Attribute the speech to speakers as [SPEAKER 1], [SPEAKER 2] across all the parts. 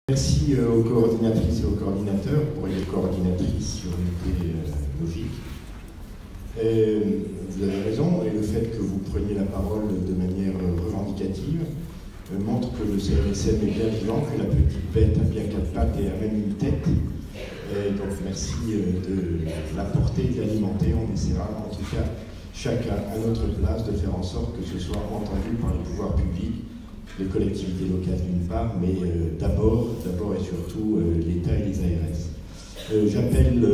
[SPEAKER 1] Merci aux coordinatrices et aux coordinateurs pour les coordinatrices sur l'unité logique. Vous avez raison, et le fait que vous preniez la parole de manière revendicative montre que le CNSM est bien vivant, que la petite bête a bien quatre pattes et a même une tête. Donc merci de l'apporter, de l'alimenter. On essaiera en tout cas chacun à notre place de faire en sorte que ce soit entendu par les pouvoirs publics, les collectivités locales d'une part, mais d'abord et surtout l'État et les ARS. J'appelle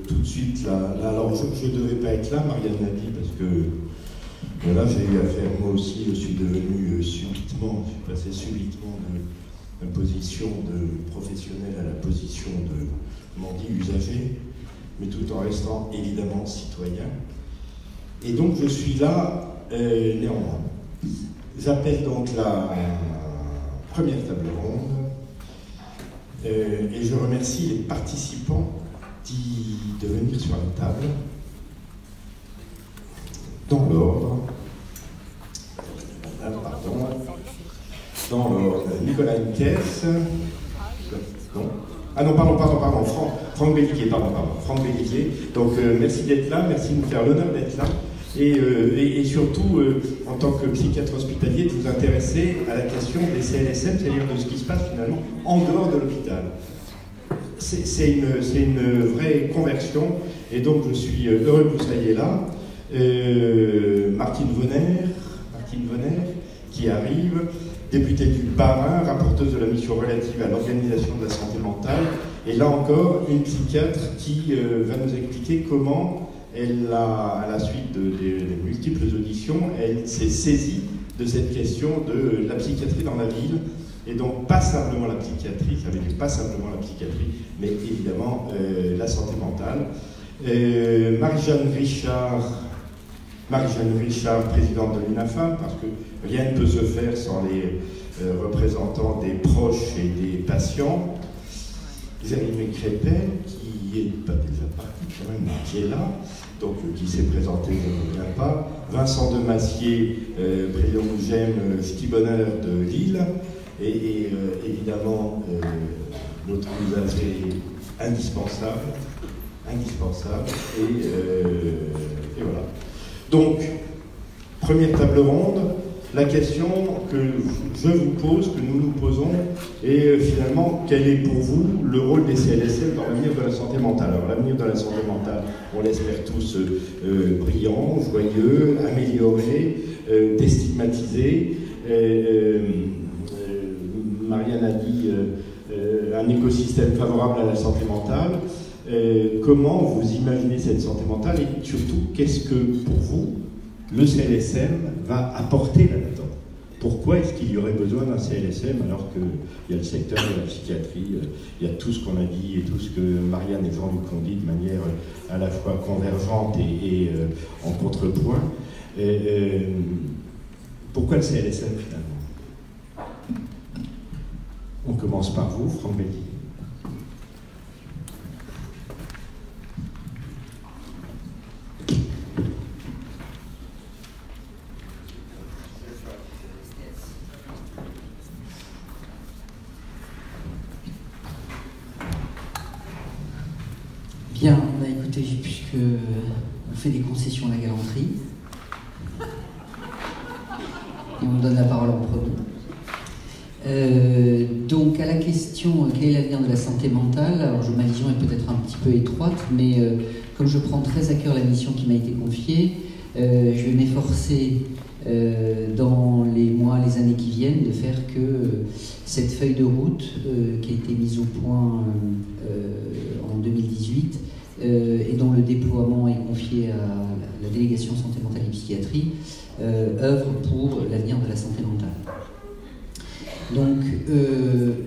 [SPEAKER 1] tout de suite alors je ne devais pas être là, Marianne l'a dit, parce que voilà, j'ai eu affaire, moi aussi, je suis devenu subitement, je suis passé subitement de position de professionnel à la position de, comment on dit, usager, mais tout en restant évidemment citoyen. Et donc je suis là néanmoins. J'appelle donc la première table ronde et je remercie les participants de venir sur la table dans l'ordre. Dans l'ordre. Nicolas Nkes. Non. Ah non, pardon. Franck Belliquet, Franck Belliquet. Donc merci d'être là, merci de nous faire l'honneur d'être là. Et surtout, en tant que psychiatre hospitalier, de vous intéresser à la question des CNSM, c'est-à-dire de ce qui se passe finalement en dehors de l'hôpital. C'est une vraie conversion, et donc je suis heureux que vous soyez là. Martine Vonner, qui arrive, députée du Bas-Rhin, rapporteuse de la mission relative à l'organisation de la santé mentale, et là encore, une psychiatre qui va nous expliquer comment à la suite des multiples auditions, elle s'est saisie de cette question de la psychiatrie dans la ville, et donc pas simplement la psychiatrie, ça veut dire pas simplement la psychiatrie, mais évidemment la santé mentale. Marie-Jeanne Richard, présidente de l'UNAFAM, parce que rien ne peut se faire sans les représentants des proches et des patients. Jérémy Crépel, qui est pas déjà parti quand même, qui est là, donc qui s'est présenté, je ne reviens pas. Vincent Demassier, président du GEM, Stibonner de Lille, et évidemment notre usager indispensable, et voilà. Donc, première table ronde, la question que je vous pose, que nous nous posons, est finalement, quel est pour vous le rôle des CNSM dans l'avenir de la santé mentale? Alors l'avenir de la santé mentale, on l'espère tous brillant, joyeux, amélioré, déstigmatisé. Marianne a dit un écosystème favorable à la santé mentale. Comment vous imaginez cette santé mentale et surtout, qu'est-ce que pour vous le CNSM va apporter là-dedans? Pourquoi est-ce qu'il y aurait besoin d'un CNSM alors qu'il y a le secteur de la psychiatrie, il y a tout ce qu'on a dit et tout ce que Marianne et Jean-Luc ont dit de manière à la fois convergente et en contrepoint. Pourquoi le CNSM finalement? On commence par vous, Franck Belliquet.
[SPEAKER 2] Bien, bah écoutez, puisque on fait des concessions à la galanterie, et on donne la parole en premier. Donc à la question quel est l'avenir de la santé mentale, alors ma vision est peut-être un petit peu étroite, mais comme je prends très à cœur la mission qui m'a été confiée, je vais m'efforcer dans les mois, les années qui viennent, de faire que cette feuille de route qui a été mise au point en 2018 et dont le déploiement est confié à la délégation santé mentale et psychiatrie, œuvre pour l'avenir de la santé mentale. Donc,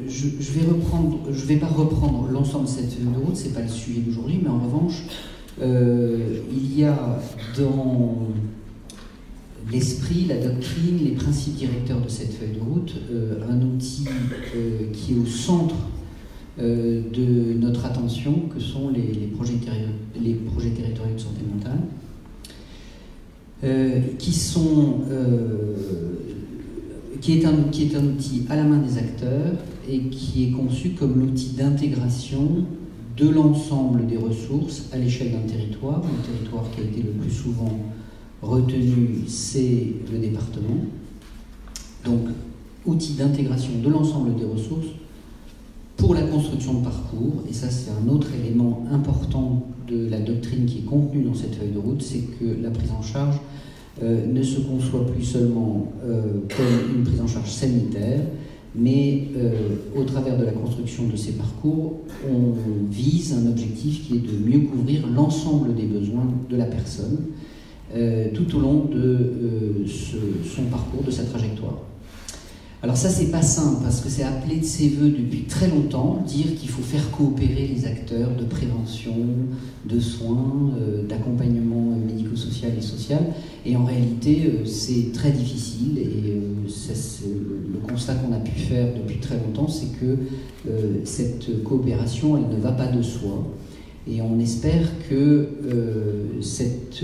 [SPEAKER 2] je vais pas reprendre l'ensemble de cette feuille de route, c'est pas le sujet d'aujourd'hui, mais en revanche, il y a dans l'esprit, la doctrine, les principes directeurs de cette feuille de route, un outil qui est au centre de notre attention, que sont les projets territoriaux de santé mentale, qui est un outil à la main des acteurs et qui est conçu comme l'outil d'intégration de l'ensemble des ressources à l'échelle d'un territoire. Le territoire qui a été le plus souvent retenu, c'est le département. Donc, outil d'intégration de l'ensemble des ressources pour la construction de parcours. Et ça, c'est un autre élément important de la doctrine qui est contenue dans cette feuille de route, c'est que la prise en charge ne se conçoit plus seulement comme une prise en charge sanitaire, mais au travers de la construction de ces parcours, on vise un objectif qui est de mieux couvrir l'ensemble des besoins de la personne tout au long de son parcours, de sa trajectoire. Alors ça, c'est pas simple, parce que c'est appelé de ses voeux depuis très longtemps, dire qu'il faut faire coopérer les acteurs de prévention, de soins, d'accompagnement médico-social et social. Et en réalité, c'est très difficile, et le constat qu'on a pu faire depuis très longtemps, c'est que cette coopération, elle ne va pas de soi. Et on espère que cette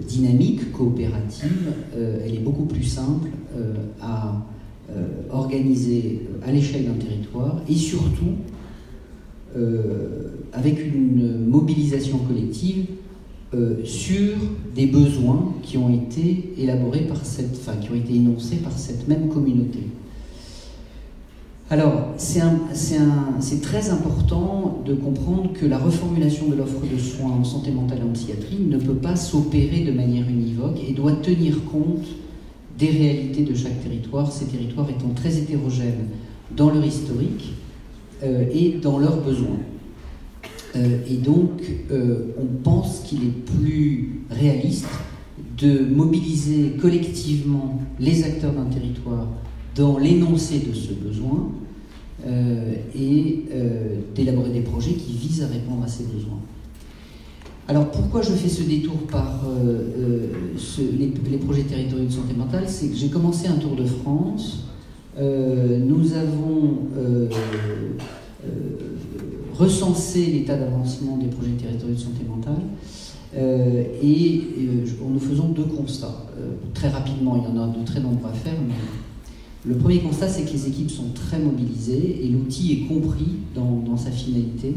[SPEAKER 2] dynamique coopérative, elle est beaucoup plus simple à organiser à l'échelle d'un territoire, et surtout avec une mobilisation collective sur des besoins qui ont été élaborés par qui ont été énoncés par cette même communauté. Alors, c'est très important de comprendre que la reformulation de l'offre de soins en santé mentale et en psychiatrie ne peut pas s'opérer de manière univoque et doit tenir compte des réalités de chaque territoire, ces territoires étant très hétérogènes dans leur historique et dans leurs besoins. Et donc, on pense qu'il est plus réaliste de mobiliser collectivement les acteurs d'un territoire dans l'énoncé de ce besoin et d'élaborer des projets qui visent à répondre à ces besoins. Alors pourquoi je fais ce détour par les projets territoriaux de santé mentale? C'est que j'ai commencé un tour de France. Nous avons recensé l'état d'avancement des projets territoriaux de santé mentale et nous faisons deux constats. Très rapidement, il y en a de très nombreux à faire, mais le premier constat, c'est que les équipes sont très mobilisées et l'outil est compris dans sa finalité.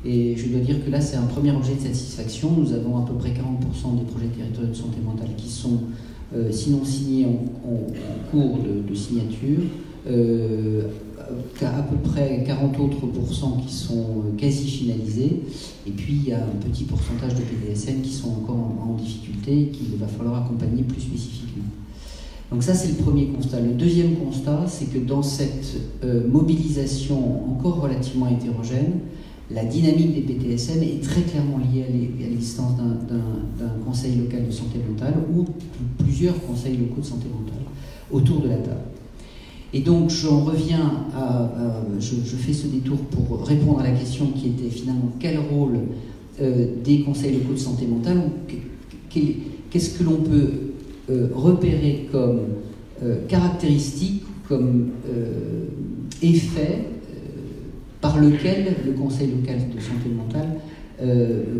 [SPEAKER 2] Et je dois dire que là, c'est un premier objet de satisfaction. Nous avons à peu près 40% des projets territoriaux de santé mentale qui sont, sinon signés, en cours de signature, à peu près 40 autres pourcents qui sont quasi finalisés, et puis il y a un petit pourcentage de PDSN qui sont encore en difficulté et qu'il va falloir accompagner plus spécifiquement. Donc ça, c'est le premier constat. Le deuxième constat, c'est que dans cette mobilisation encore relativement hétérogène, la dynamique des PTSM est très clairement liée à l'existence d'un conseil local de santé mentale ou plusieurs conseils locaux de santé mentale autour de la table. Et donc j'en reviens je fais ce détour pour répondre à la question qui était finalement quel rôle des conseils locaux de santé mentale, qu'est-ce que l'on peut repérer comme caractéristique, comme effet par lequel le conseil local de santé mentale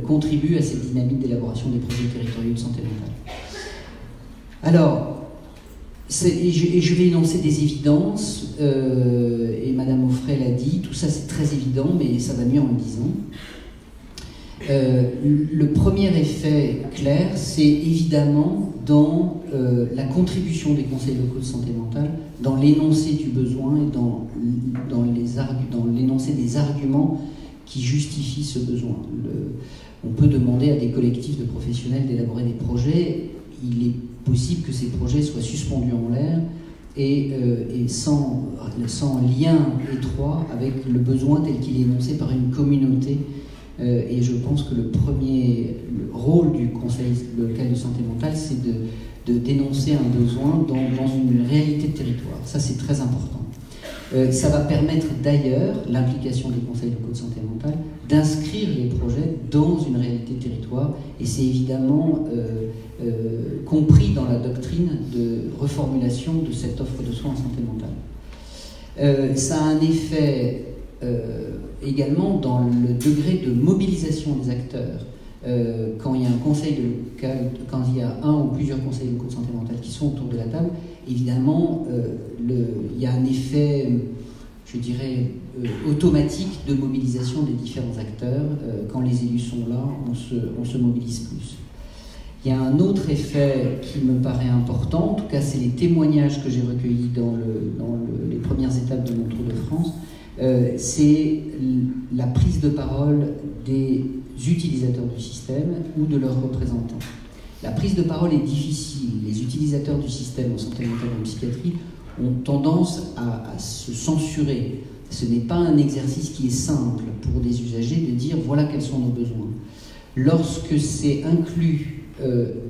[SPEAKER 2] contribue à cette dynamique d'élaboration des projets territoriaux de santé mentale. Alors, je vais énoncer des évidences, et Madame Offray l'a dit, tout ça c'est très évident, mais ça va mieux en le disant. Le premier effet clair, c'est évidemment dans la contribution des conseils locaux de santé mentale, dans l'énoncé du besoin et dans l'énoncé des arguments qui justifient ce besoin. On peut demander à des collectifs de professionnels d'élaborer des projets. Il est possible que ces projets soient suspendus en l'air et sans lien étroit avec le besoin tel qu'il est énoncé par une communauté. Et je pense que le rôle du conseil local de santé mentale, c'est de dénoncer un besoin dans une réalité de territoire. Ça, c'est très important. Ça va permettre d'ailleurs, l'implication des conseils locaux de santé mentale, d'inscrire les projets dans une réalité de territoire, et c'est évidemment compris dans la doctrine de reformulation de cette offre de soins en santé mentale. Ça a un effet également dans le degré de mobilisation des acteurs. Quand il y a un conseil local, quand il y a un ou plusieurs conseils locaux de santé mentale qui sont autour de la table, évidemment, il y a un effet, je dirais, automatique de mobilisation des différents acteurs. Quand les élus sont là, on se mobilise plus. Il y a un autre effet qui me paraît important, en tout cas c'est les témoignages que j'ai recueillis dans les premières étapes de mon Tour de France, c'est la prise de parole des utilisateurs du système ou de leurs représentants. La prise de parole est difficile. Les utilisateurs du système en santé mentale et en psychiatrie ont tendance à se censurer. Ce n'est pas un exercice qui est simple pour des usagers de dire voilà quels sont nos besoins. Lorsque c'est inclus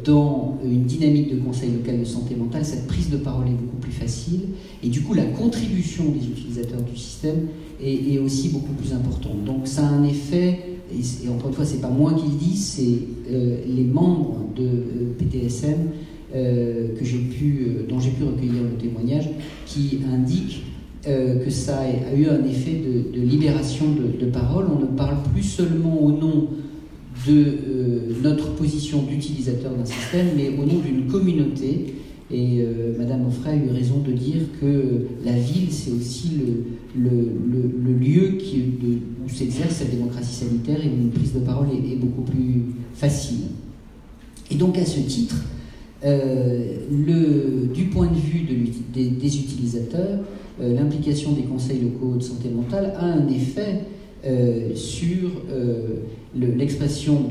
[SPEAKER 2] dans une dynamique de conseil local de santé mentale, cette prise de parole est beaucoup plus facile et du coup la contribution des utilisateurs du système est aussi beaucoup plus importante. Donc ça a un effet, et encore une fois c'est pas moi qui le dis, c'est les membres de PTSM dont j'ai pu recueillir le témoignage, qui indiquent que ça a eu un effet de libération de parole. On ne parle plus seulement au nom de notre position d'utilisateur d'un système, mais au nom d'une communauté. Et Madame Offray a eu raison de dire que la ville, c'est aussi le lieu où s'exerce cette démocratie sanitaire et où une prise de parole est beaucoup plus facile. Et donc à ce titre, du point de vue des utilisateurs, l'implication des conseils locaux de santé mentale a un effet sur l'expression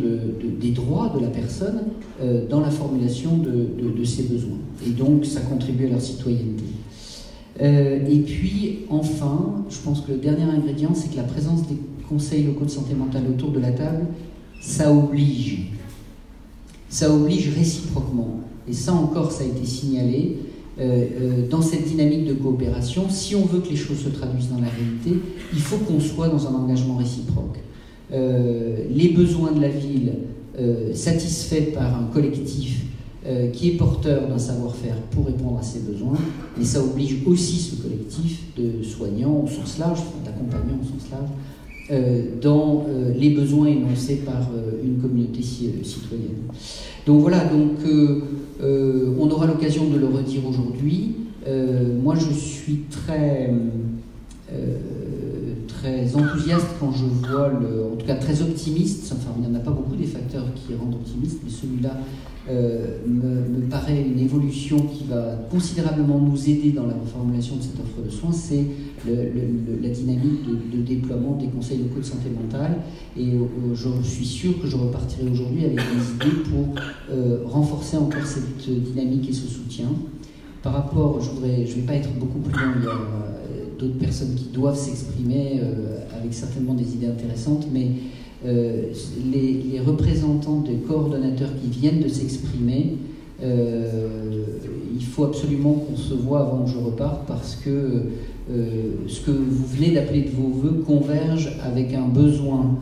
[SPEAKER 2] des droits de la personne dans la formulation de ses besoins. Et donc, ça contribue à leur citoyenneté. Et puis, enfin, je pense que le dernier ingrédient, c'est que la présence des conseils locaux de santé mentale autour de la table, ça oblige. Ça oblige réciproquement. Et ça encore, ça a été signalé. Dans cette dynamique de coopération, si on veut que les choses se traduisent dans la réalité, il faut qu'on soit dans un engagement réciproque. Les besoins de la ville satisfaits par un collectif qui est porteur d'un savoir-faire pour répondre à ses besoins, mais ça oblige aussi ce collectif de soignants au sens large, d'accompagnants au sens large, dans les besoins énoncés par une communauté citoyenne. Donc voilà, on aura l'occasion de le redire aujourd'hui. Moi, je suis très enthousiaste quand je vois, en tout cas très optimiste, enfin il n'y en a pas beaucoup des facteurs qui rendent optimiste, mais celui-là me paraît une évolution qui va considérablement nous aider dans la reformulation de cette offre de soins, c'est la dynamique de déploiement des conseils locaux de santé mentale. Et je suis sûr que je repartirai aujourd'hui avec des idées pour renforcer encore cette dynamique et ce soutien. Par rapport, je ne vais pas être beaucoup plus long, il y a d'autres personnes qui doivent s'exprimer avec certainement des idées intéressantes, mais les représentants des coordonnateurs qui viennent de s'exprimer, il faut absolument qu'on se voit avant que je reparte, parce que ce que vous venez d'appeler de vos voeux converge avec un besoin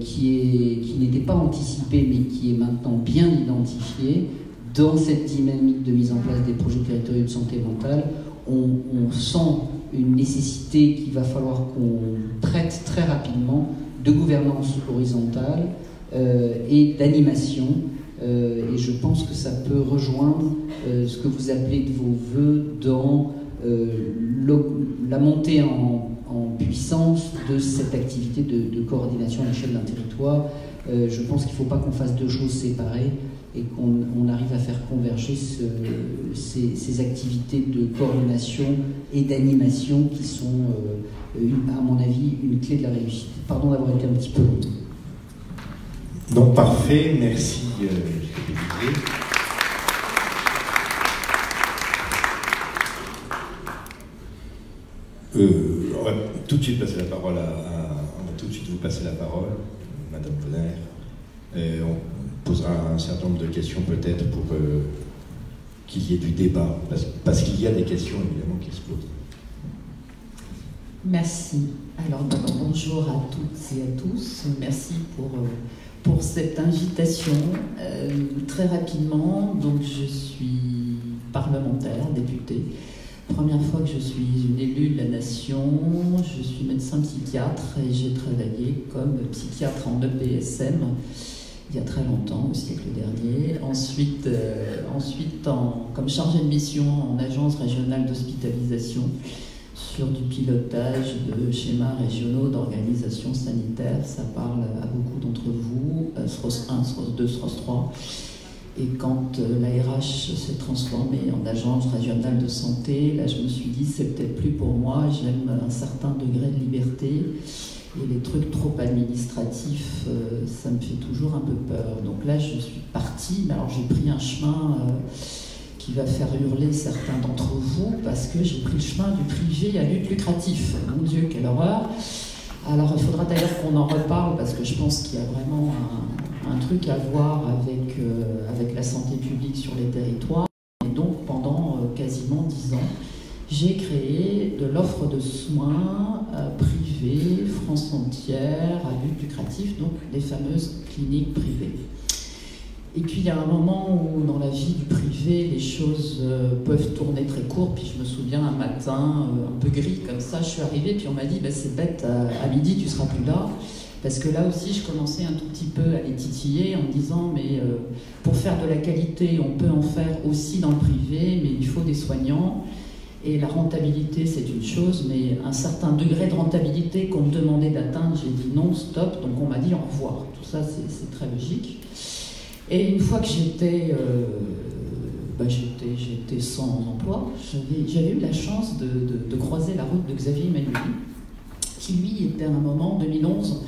[SPEAKER 2] qui n'était pas anticipé, mais qui est maintenant bien identifié. Dans cette dynamique de mise en place des projets territoriaux de santé mentale, on sent une nécessité qu'il va falloir qu'on traite très rapidement de gouvernance horizontale et d'animation. Et je pense que ça peut rejoindre ce que vous appelez de vos voeux dans la montée en puissance de cette activité de coordination à l'échelle d'un territoire. Je pense qu'il ne faut pas qu'on fasse deux choses séparées et qu'on arrive à faire converger ces activités de coordination et d'animation qui sont, à mon avis, une clé de la réussite. Pardon d'avoir été un petit peu long.
[SPEAKER 1] Donc parfait, merci. On va tout de suite passer la parole on va tout de suite vous passer la parole, Madame Bonner. On posera un certain nombre de questions peut-être pour qu'il y ait du débat, parce qu'il y a des questions évidemment qui se posent.
[SPEAKER 3] Merci. Alors bonjour à toutes et à tous. Merci pour cette invitation. Très rapidement, donc je suis parlementaire, députée. Première fois que je suis une élue de la nation, je suis médecin psychiatre et j'ai travaillé comme psychiatre en EPSM. il y a très longtemps, au siècle dernier. Ensuite, comme chargée de mission en agence régionale d'hospitalisation, sur du pilotage de schémas régionaux d'organisation sanitaire. Ça parle à beaucoup d'entre vous, SROS 1, SROS 2, SROS 3. Et quand l'ARH s'est transformée en agence régionale de santé, là je me suis dit c'est peut-être plus pour moi, j'aime un certain degré de liberté. Et les trucs trop administratifs, ça me fait toujours un peu peur. Donc là je suis partie, mais alors j'ai pris un chemin qui va faire hurler certains d'entre vous, parce que j'ai pris le chemin du privé à but lucratif. Mon Dieu, quelle horreur! Alors il faudra d'ailleurs qu'on en reparle, parce que je pense qu'il y a vraiment un truc à voir avec la santé publique sur les territoires. Et donc pendant quasiment 10 ans, j'ai créé de l'offre de soins privée, France entière, à but lucratif, donc les fameuses cliniques privées. Et puis il y a un moment où dans la vie du privé, les choses peuvent tourner très court. Puis je me souviens un matin, un peu gris comme ça, je suis arrivée, puis on m'a dit bah, c'est bête, à midi tu seras plus là. Parce que là aussi je commençais un tout petit peu à les titiller en me disant mais pour faire de la qualité, on peut en faire aussi dans le privé, mais il faut des soignants. Et la rentabilité, c'est une chose, mais un certain degré de rentabilité qu'on me demandait d'atteindre, j'ai dit non, stop, donc on m'a dit au revoir. Tout ça, c'est très logique. Et une fois que j'étais sans emploi, j'avais eu la chance de croiser la route de Xavier Emmanuel, qui lui était à un moment, en 2011,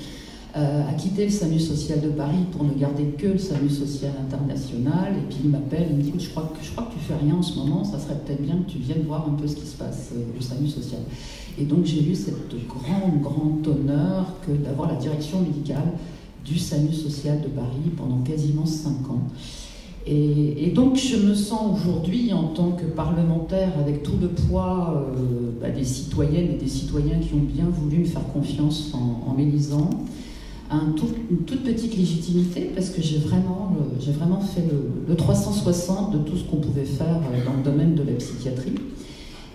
[SPEAKER 3] a quitté le SAMU social de Paris pour ne garder que le SAMU social international. Et puis il m'appelle, il me dit je crois que tu fais rien en ce moment, ça serait peut-être bien que tu viennes voir un peu ce qui se passe au SAMU social. Et donc j'ai eu cette grand honneur que d'avoir la direction médicale du SAMU social de Paris pendant quasiment 5 ans. Et donc je me sens aujourd'hui en tant que parlementaire avec tout le poids des citoyennes et des citoyens qui ont bien voulu me faire confiance en m'élisant, une toute petite légitimité, parce que j'ai vraiment fait le 360 de tout ce qu'on pouvait faire dans le domaine de la psychiatrie.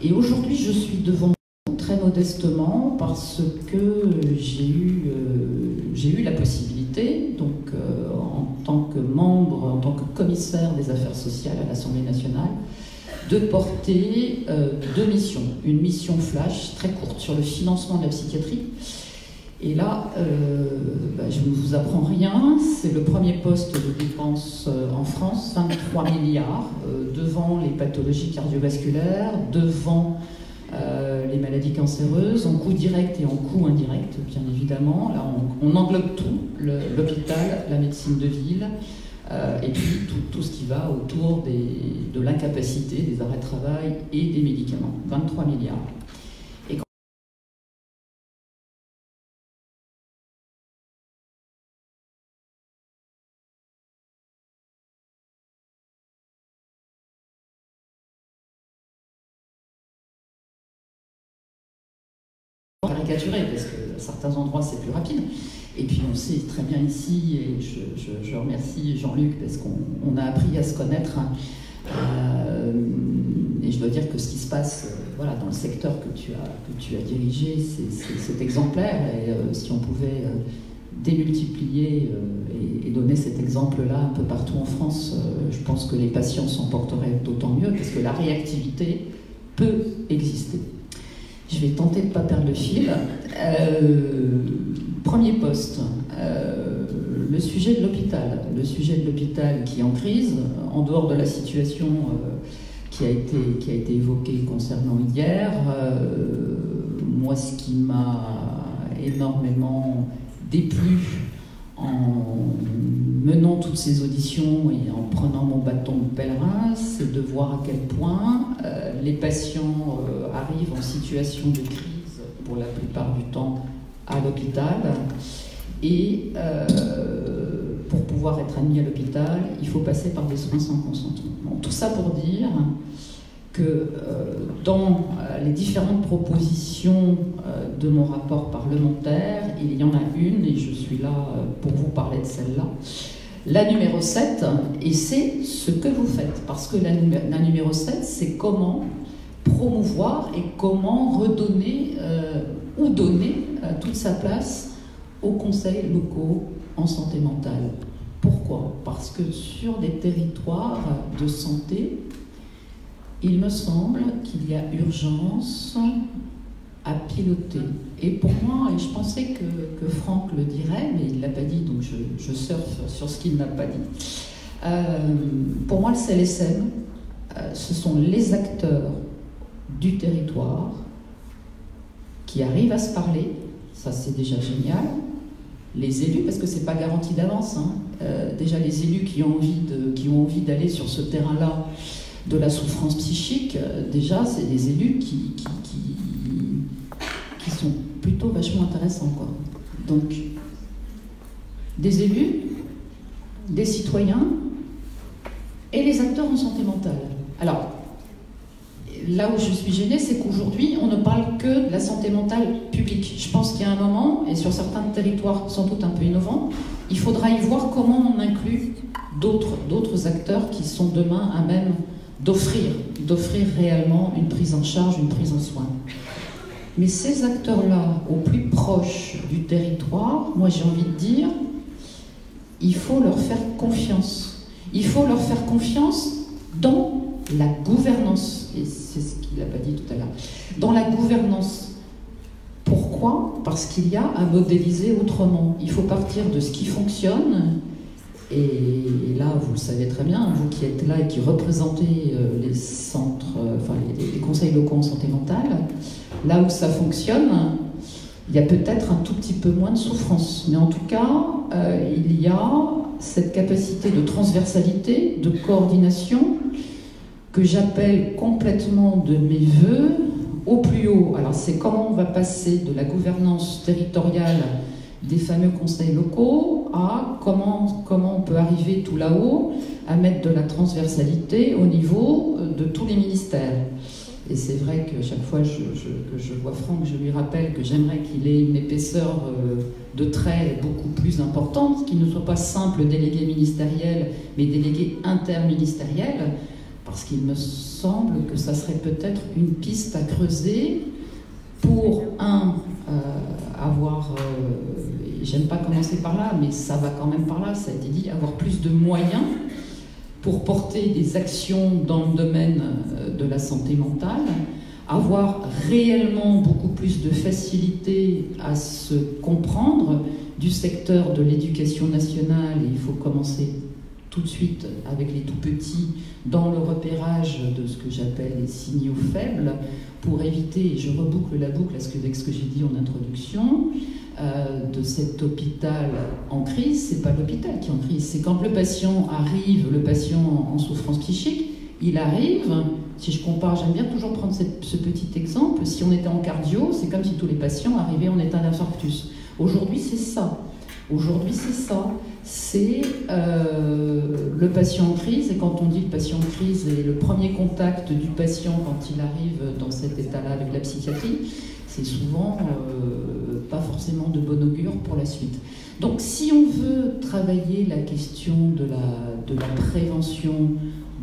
[SPEAKER 3] Et aujourd'hui je suis devant très modestement parce que j'ai eu la possibilité, donc en tant que membre, en tant que commissaire des affaires sociales à l'Assemblée nationale, de porter 2 missions. Une mission flash très courte sur le financement de la psychiatrie. Et là, je ne vous apprends rien, c'est le premier poste de dépenses en France, 23 milliards, devant les pathologies cardiovasculaires, devant les maladies cancéreuses, en coût direct et en coût indirect, bien évidemment. Là, on englobe tout, l'hôpital, la médecine de ville, et puis tout ce qui va autour de l'incapacité, des arrêts de travail et des médicaments. 23 milliards. Et caricaturé, parce que à certains endroits c'est plus rapide. Et puis on sait très bien ici, et je remercie Jean-Luc parce qu'on a appris à se connaître. Et je dois dire que ce qui se passe dans le secteur que tu as dirigé, c'est exemplaire. Et si on pouvait démultiplier et donner cet exemple-là un peu partout en France, je pense que les patients s'en porteraient d'autant mieux, parce que la réactivité peut exister. Je vais tenter de ne pas perdre le fil. Premier poste, le sujet de l'hôpital. Le sujet de l'hôpital qui est en crise, en dehors de la situation qui a été évoquée concernant hier. Moi, ce qui m'a énormément déplu en menant toutes ces auditions et en prenant mon bâton de pèlerin, c'est de voir à quel point les patients arrivent en situation de crise, pour la plupart du temps, à l'hôpital. Et pour pouvoir être admis à l'hôpital, il faut passer par des soins sans consentement. Bon, tout ça pour dire que dans les différentes propositions de mon rapport parlementaire, il y en a une, et je suis là pour vous parler de celle-là, la numéro 7, et c'est ce que vous faites. Parce que la numéro 7, c'est comment promouvoir et comment redonner ou donner toute sa place aux conseils locaux en santé mentale. Pourquoi? Parce que sur des territoires de santé, il me semble qu'il y a urgence à piloter. Et pour moi, et je pensais que Franck le dirait, mais il ne l'a pas dit, donc je surfe sur ce qu'il n'a pas dit. Pour moi, le CLSM, ce sont les acteurs du territoire qui arrivent à se parler, ça c'est déjà génial. Les élus, parce que c'est pas garanti d'avance, hein. Déjà les élus qui ont envie d'aller sur ce terrain-là de la souffrance psychique, déjà c'est des élus qui sont plutôt vachement intéressants, quoi. Donc, des élus, des citoyens et les acteurs en santé mentale. Alors, là où je suis gênée, c'est qu'aujourd'hui, on ne parle que de la santé mentale publique. Je pense qu'il y a un moment, et sur certains territoires sans doute un peu innovants, il faudra y voir comment on inclut d'autres acteurs qui sont demain à même d'offrir réellement une prise en charge, une prise en soin. Mais ces acteurs-là, au plus proche du territoire, moi j'ai envie de dire, il faut leur faire confiance. Il faut leur faire confiance dans la gouvernance. Et c'est ce qu'il n'a pas dit tout à l'heure. Dans la gouvernance. Pourquoi? Parce qu'il y a à modéliser autrement. Il faut partir de ce qui fonctionne. Et là, vous le savez très bien, vous qui êtes là et qui représentez les centres, les conseils locaux en santé mentale, là où ça fonctionne, il y a peut-être un tout petit peu moins de souffrance. Mais en tout cas, il y a cette capacité de transversalité, de coordination, que j'appelle complètement de mes voeux au plus haut. Alors c'est comment on va passer de la gouvernance territoriale des fameux conseils locaux à comment on peut arriver tout là-haut à mettre de la transversalité au niveau de tous les ministères. Et c'est vrai que chaque fois que je vois Franck, je lui rappelle que j'aimerais qu'il ait une épaisseur de trait beaucoup plus importante, qu'il ne soit pas simple délégué ministériel, mais délégué interministériel, parce qu'il me semble que ça serait peut-être une piste à creuser pour, avoir, j'aime pas commencer par là, mais ça va quand même par là, ça a été dit, avoir plus de moyens pour porter des actions dans le domaine de la santé mentale, avoir réellement beaucoup plus de facilité à se comprendre du secteur de l'éducation nationale, et il faut commencer tout de suite avec les tout-petits dans le repérage de ce que j'appelle les signaux faibles, pour éviter, et je reboucle la boucle avec ce que j'ai dit en introduction, de cet hôpital en crise. C'est pas l'hôpital qui est en crise, c'est quand le patient arrive, le patient en souffrance psychique, il arrive, si je compare, j'aime bien toujours prendre ce petit exemple, si on était en cardio, c'est comme si tous les patients arrivaient en état d'infarctus. Aujourd'hui, c'est ça. Aujourd'hui, c'est ça. C'est le patient en crise, et quand on dit le patient en crise, et le premier contact du patient quand il arrive dans cet état-là avec la psychiatrie, c'est souvent pas forcément de bon augure pour la suite. Donc si on veut travailler la question de la prévention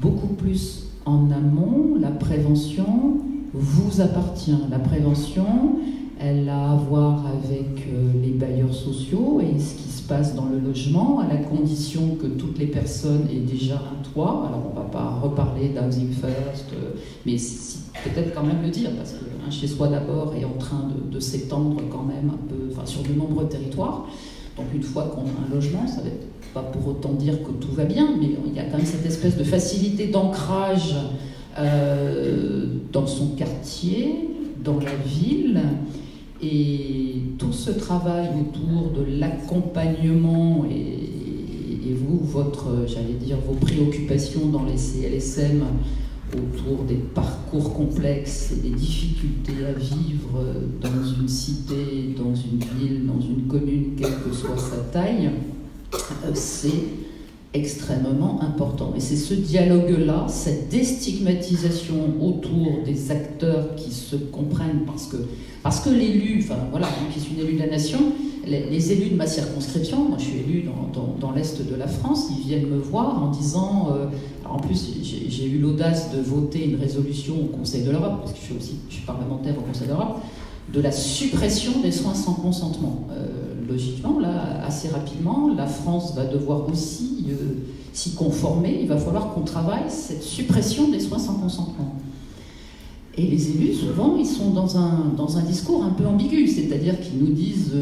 [SPEAKER 3] beaucoup plus en amont, la prévention vous appartient. La prévention, elle a à voir avec les bailleurs sociaux et ce qui se passe dans le logement, à la condition que toutes les personnes aient déjà un toit. Alors on ne va pas reparler d'Housing First, mais peut-être quand même le dire, parce qu'un chez-soi d'abord est en train de s'étendre quand même un peu, enfin, sur de nombreux territoires. Donc une fois qu'on a un logement, ça ne veut pas pour autant dire que tout va bien, mais il y a quand même cette espèce de facilité d'ancrage dans son quartier, dans la ville. Et tout ce travail autour de l'accompagnement et vous, j'allais dire, vos préoccupations dans les CLSM autour des parcours complexes et des difficultés à vivre dans une cité, dans une ville, dans une commune, quelle que soit sa taille, c'est extrêmement important. Et c'est ce dialogue-là, cette déstigmatisation autour des acteurs qui se comprennent, parce que l'élu, enfin voilà, moi qui suis une élue de la nation, les élus de ma circonscription, moi je suis élu dans l'Est de la France, ils viennent me voir en disant, alors en plus j'ai eu l'audace de voter une résolution au Conseil de l'Europe, parce que je suis parlementaire au Conseil de l'Europe, de la suppression des soins sans consentement. logiquement, là, assez rapidement, la France va devoir aussi s'y conformer. Il va falloir qu'on travaille cette suppression des soins sans consentement. Et les élus, souvent, ils sont dans un discours un peu ambigu, c'est-à-dire qu'ils nous disent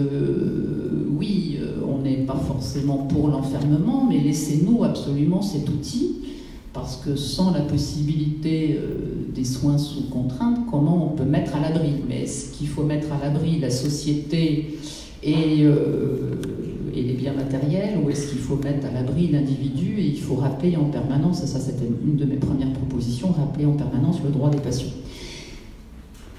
[SPEAKER 3] oui, on n'est pas forcément pour l'enfermement, mais laissez-nous absolument cet outil, parce que sans la possibilité des soins sous contrainte, comment on peut mettre à l'abri? Mais est-ce qu'il faut mettre à l'abri la société et les biens matériels, ou est-ce qu'il faut mettre à l'abri l'individu? Et il faut rappeler en permanence, et ça c'était une de mes premières propositions, rappeler en permanence le droit des patients.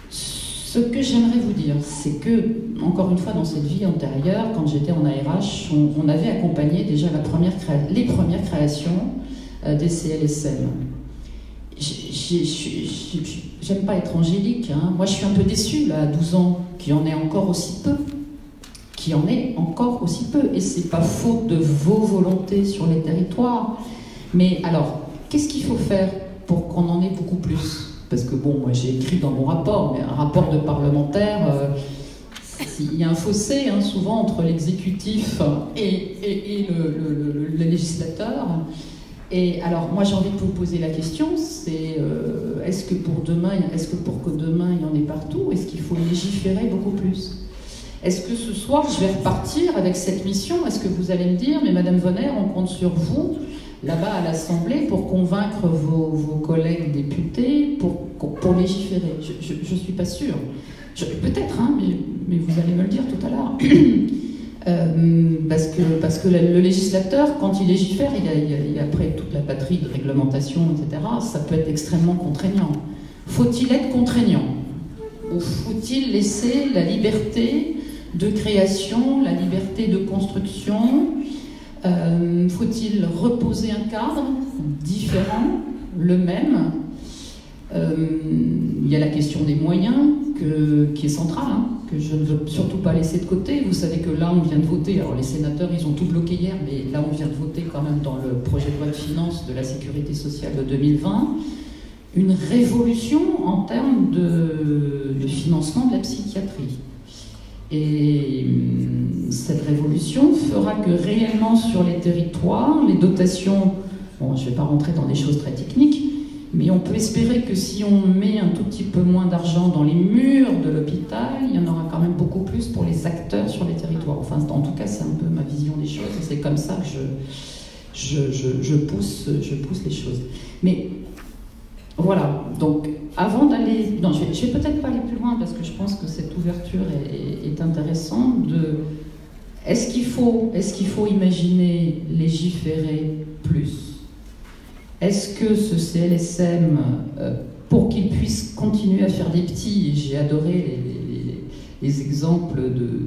[SPEAKER 3] Ce que j'aimerais vous dire, c'est que, encore une fois, dans cette vie antérieure, quand j'étais en ARH, on avait accompagné déjà les premières créations des CLSM. J'aime pas être angélique, hein. Moi je suis un peu déçue, là, à 12 ans, qu'il y en ait encore aussi peu. Qu'il y en ait encore aussi peu. Et c'est pas faute de vos volontés sur les territoires. Mais alors, qu'est-ce qu'il faut faire pour qu'on en ait beaucoup plus? Parce que bon, moi j'ai écrit dans mon rapport, mais un rapport de parlementaire, il y a un fossé hein, souvent entre l'exécutif et le législateur. Et alors moi j'ai envie de vous poser la question, c'est est-ce que pour que demain il y en ait partout, est-ce qu'il faut légiférer beaucoup plus? Est-ce que ce soir je vais repartir avec cette mission? Est-ce que vous allez me dire, mais Madame Vonner, on compte sur vous là-bas à l'Assemblée pour convaincre vos collègues députés pour légiférer? Je ne suis pas sûre. Peut-être, hein, mais vous allez me le dire tout à l'heure. Parce que le législateur, quand il légifère, il y a après toute la batterie de réglementation, etc. Ça peut être extrêmement contraignant. Faut-il être contraignant? Ou faut-il laisser la liberté de création, la liberté de construction? Faut-il reposer un cadre différent, le même? Il y a la question des moyens qui est centrale, hein, que je ne veux surtout pas laisser de côté. Vous savez que là, on vient de voter, alors les sénateurs, ils ont tout bloqué hier, mais là, on vient de voter quand même dans le projet de loi de finances de la sécurité sociale de 2020, une révolution en termes de financement de la psychiatrie. Et cette révolution fera que réellement sur les territoires, les dotations, bon, je ne vais pas rentrer dans des choses très techniques, mais on peut espérer que si on met un tout petit peu moins d'argent dans les murs de l'hôpital, il y en aura quand même beaucoup plus pour les acteurs sur les territoires. Enfin, en tout cas, c'est un peu ma vision des choses, et c'est comme ça que je pousse les choses. Mais voilà, donc avant d'aller... Non, je vais peut-être pas aller plus loin parce que je pense que cette ouverture est intéressante. Est-ce qu'il faut imaginer légiférer plus? Est-ce que ce CLSM, pour qu'il puisse continuer à faire des petits, et j'ai adoré les exemples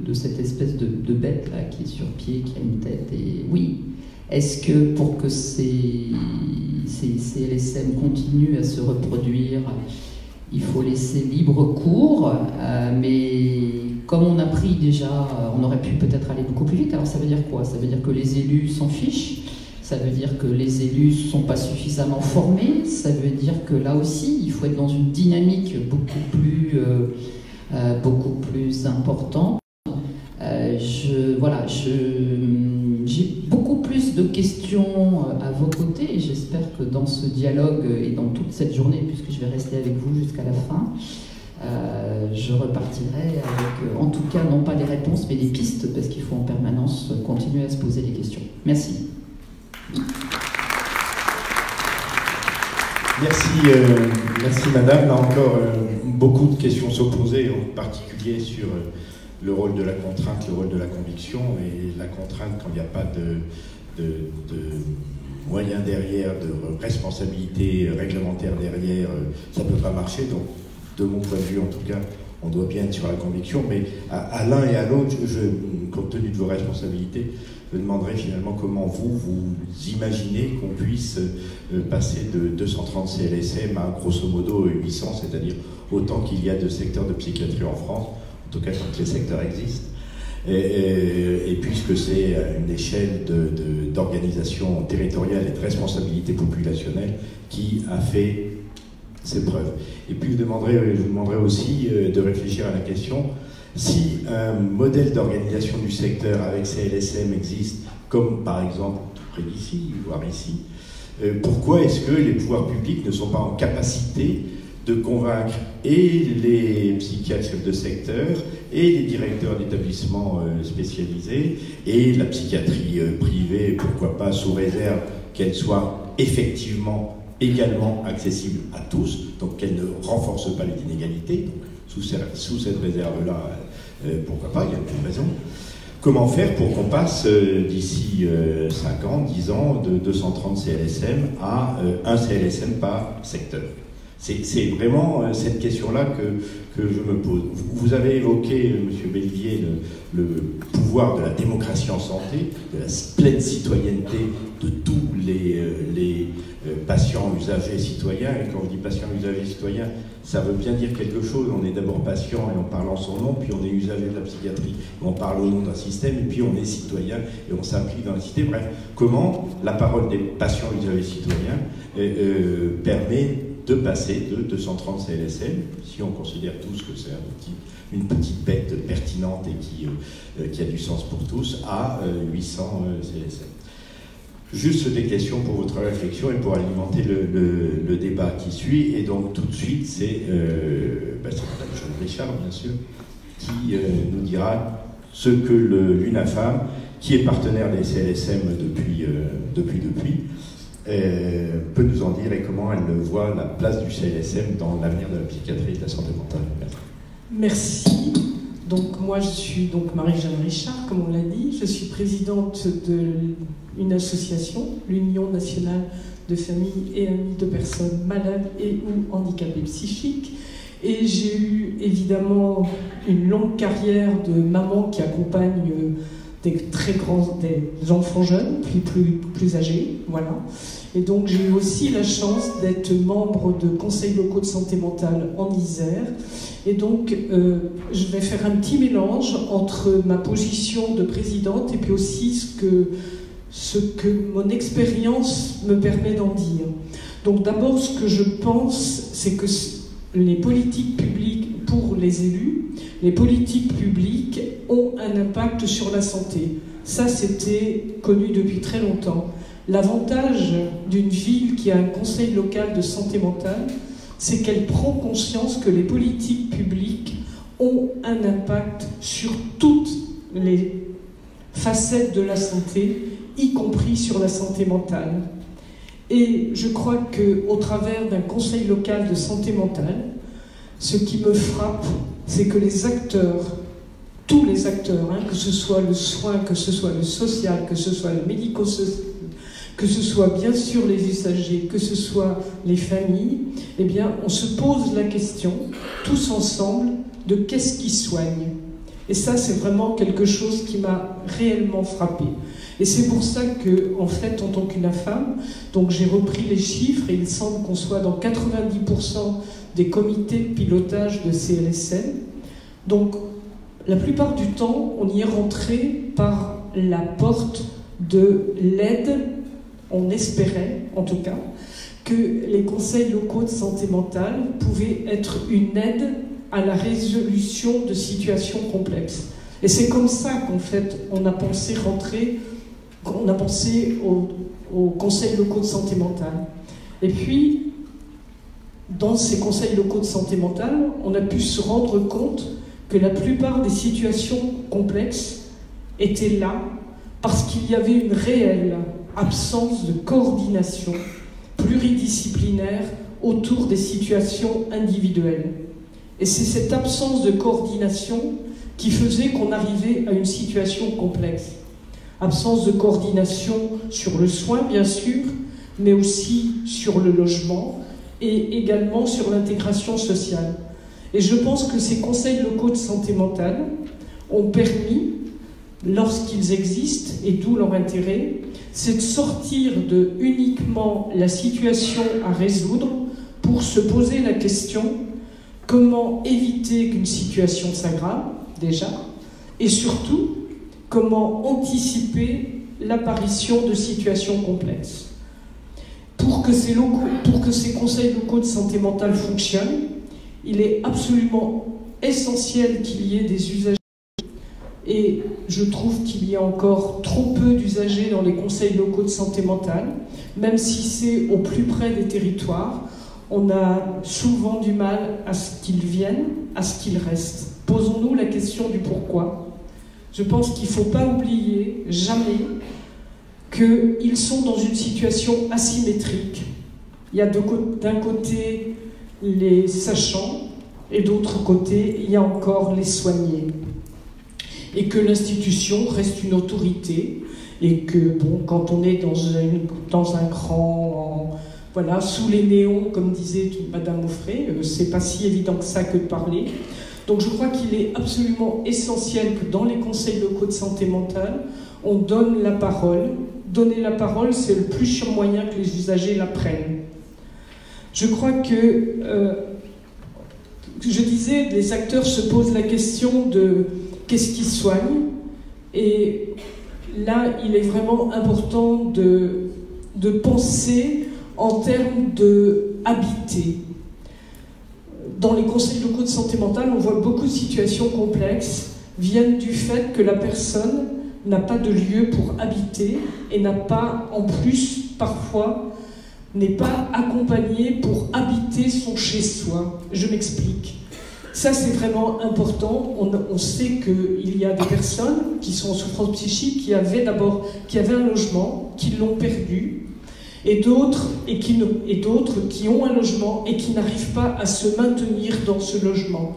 [SPEAKER 3] de cette espèce de bête là qui est sur pied, qui a une tête, et oui, est-ce que pour que ces CLSM continuent à se reproduire, il faut laisser libre cours, mais comme on a pris déjà, on aurait pu peut-être aller beaucoup plus vite. Alors ça veut dire quoi? Ça veut dire que les élus s'en fichent, ça veut dire que les élus ne sont pas suffisamment formés, ça veut dire que là aussi, il faut être dans une dynamique beaucoup plus importante. J'ai beaucoup plus de questions à vos côtés et j'espère que dans ce dialogue et dans toute cette journée, puisque je vais rester avec vous jusqu'à la fin, je repartirai avec, en tout cas, non pas des réponses, mais des pistes, parce qu'il faut en permanence continuer à se poser des questions. Merci.
[SPEAKER 1] Merci Madame. Là encore, beaucoup de questions s'opposaient, en particulier sur le rôle de la contrainte, le rôle de la conviction, et la contrainte quand il n'y a pas de moyens derrière, de responsabilité réglementaire derrière, ça ne peut pas marcher. Donc, de mon point de vue en tout cas, on doit bien être sur la conviction, mais à l'un et à l'autre, compte tenu de vos responsabilités, je demanderai finalement comment vous imaginez qu'on puisse passer de 230 CLSM à grosso modo 800, c'est-à-dire autant qu'il y a de secteurs de psychiatrie en France, en tout cas tant que les secteurs existent, et puisque c'est une échelle d'organisation territoriale et de responsabilité populationnelle qui a fait ses preuves. Et puis je vous demanderai aussi de réfléchir à la question, si un modèle d'organisation du secteur avec CLSM existe, comme par exemple tout près d'ici, voire ici, pourquoi est-ce que les pouvoirs publics ne sont pas en capacité de convaincre et les psychiatres chefs de secteur et les directeurs d'établissements spécialisés et la psychiatrie privée, pourquoi pas sous réserve qu'elle soit effectivement également accessible à tous, donc qu'elle ne renforce pas les inégalités, donc sous cette réserve-là, pourquoi pas, il n'y a aucune raison. Comment faire pour qu'on passe d'ici 5 ans, 10 ans, de 230 CLSM à un CLSM par secteur? C'est vraiment cette question-là que je me pose. Vous avez évoqué, M. Bellivier, le pouvoir de la démocratie en santé, de la pleine citoyenneté de tous les patients, usagers, citoyens. Et quand on dit patients, usagers, citoyens, ça veut bien dire quelque chose. On est d'abord patient et on parle en son nom, puis on est usager de la psychiatrie, on parle au nom d'un système, et puis on est citoyen et on s'implique dans la cité. Bref, comment la parole des patients, usagers, citoyens permet de passer de 230 CLSM, si on considère tous que c'est une petite bête pertinente et qui a du sens pour tous, à 800 CLSM. Juste des questions pour votre réflexion et pour alimenter le débat qui suit. Et donc tout de suite, c'est Mme Jeanne Richard, bien sûr, qui nous dira ce que l'UNAFAM, qui est partenaire des CLSM depuis, peut nous en dire et comment elle voit la place du CLSM dans l'avenir de la psychiatrie et de la santé mentale.
[SPEAKER 4] Merci. Donc moi je suis donc Marie-Jeanne Richard, comme on l'a dit. Je suis présidente d'une association, l'Union nationale de familles et amis de personnes malades et ou handicapées psychiques. Et j'ai eu évidemment une longue carrière de maman qui accompagne des enfants jeunes, puis plus âgés, voilà. Et donc j'ai eu aussi la chance d'être membre de conseils locaux de santé mentale en Isère. Et donc je vais faire un petit mélange entre ma position de présidente et puis aussi ce que mon expérience me permet d'en dire. Donc d'abord, ce que je pense, c'est que les politiques publiques pour les élus, les politiques publiques ont un impact sur la santé. Ça, c'était connu depuis très longtemps. L'avantage d'une ville qui a un conseil local de santé mentale, c'est qu'elle prend conscience que les politiques publiques ont un impact sur toutes les facettes de la santé, y compris sur la santé mentale. Et je crois qu'au travers d'un conseil local de santé mentale, ce qui me frappe, c'est que les acteurs, tous les acteurs, que ce soit le soin, que ce soit le social, que ce soit le médico-social, que ce soit bien sûr les usagers, que ce soit les familles, eh bien, on se pose la question, tous ensemble, de qu'est-ce qui soigne. Et ça, c'est vraiment quelque chose qui m'a réellement frappée. Et c'est pour ça que, en fait, en tant qu'UNAFAM, donc j'ai repris les chiffres et il semble qu'on soit dans 90% des comités de pilotage de CLSM. Donc, la plupart du temps, on y est rentré par la porte de l'aide. On espérait, en tout cas, que les conseils locaux de santé mentale pouvaient être une aide à la résolution de situations complexes. Et c'est comme ça qu'en fait, on a pensé aux conseils locaux de santé mentale. Et puis, dans ces conseils locaux de santé mentale, on a pu se rendre compte que la plupart des situations complexes étaient là parce qu'il y avait une réelle absence de coordination pluridisciplinaire autour des situations individuelles. Et c'est cette absence de coordination qui faisait qu'on arrivait à une situation complexe. Absence de coordination sur le soin, bien sûr, mais aussi sur le logement et également sur l'intégration sociale. Et je pense que ces conseils locaux de santé mentale ont permis, lorsqu'ils existent, et d'où leur intérêt, c'est de sortir de uniquement la situation à résoudre pour se poser la question comment éviter qu'une situation s'aggrave, déjà, et surtout, comment anticiper l'apparition de situations complexes. pour que ces conseils locaux de santé mentale fonctionnent, il est absolument essentiel qu'il y ait des usagers. Et je trouve qu'il y a encore trop peu d'usagers dans les conseils locaux de santé mentale, même si c'est au plus près des territoires. On a souvent du mal à ce qu'ils viennent, à ce qu'ils restent. Posons-nous la question du pourquoi. Je pense qu'il ne faut pas oublier, jamais, qu'ils sont dans une situation asymétrique. Il y a d'un côté les sachants, et d'autre côté, il y a encore les soignés. Et que l'institution reste une autorité, et que, bon, quand on est dans un grand... Voilà, sous les néons, comme disait Madame Offray, c'est pas si évident que ça que de parler. Donc je crois qu'il est absolument essentiel que dans les conseils locaux de santé mentale, on donne la parole. Donner la parole, c'est le plus sûr moyen que les usagers la prennent. Je crois que, je disais, les acteurs se posent la question de qu'est-ce qui soigne, et là, il est vraiment important de penser en termes de habiter. Dans les conseils locaux de santé mentale, on voit beaucoup de situations complexes viennent du fait que la personne n'a pas de lieu pour habiter et n'a pas, en plus, parfois, n'est pas accompagnée pour habiter son chez-soi. Je m'explique. Ça, c'est vraiment important. On sait qu'il y a des personnes qui sont en souffrance psychique, qui avaient un logement, qui l'ont perdu, et d'autres qui ont un logement et qui n'arrivent pas à se maintenir dans ce logement.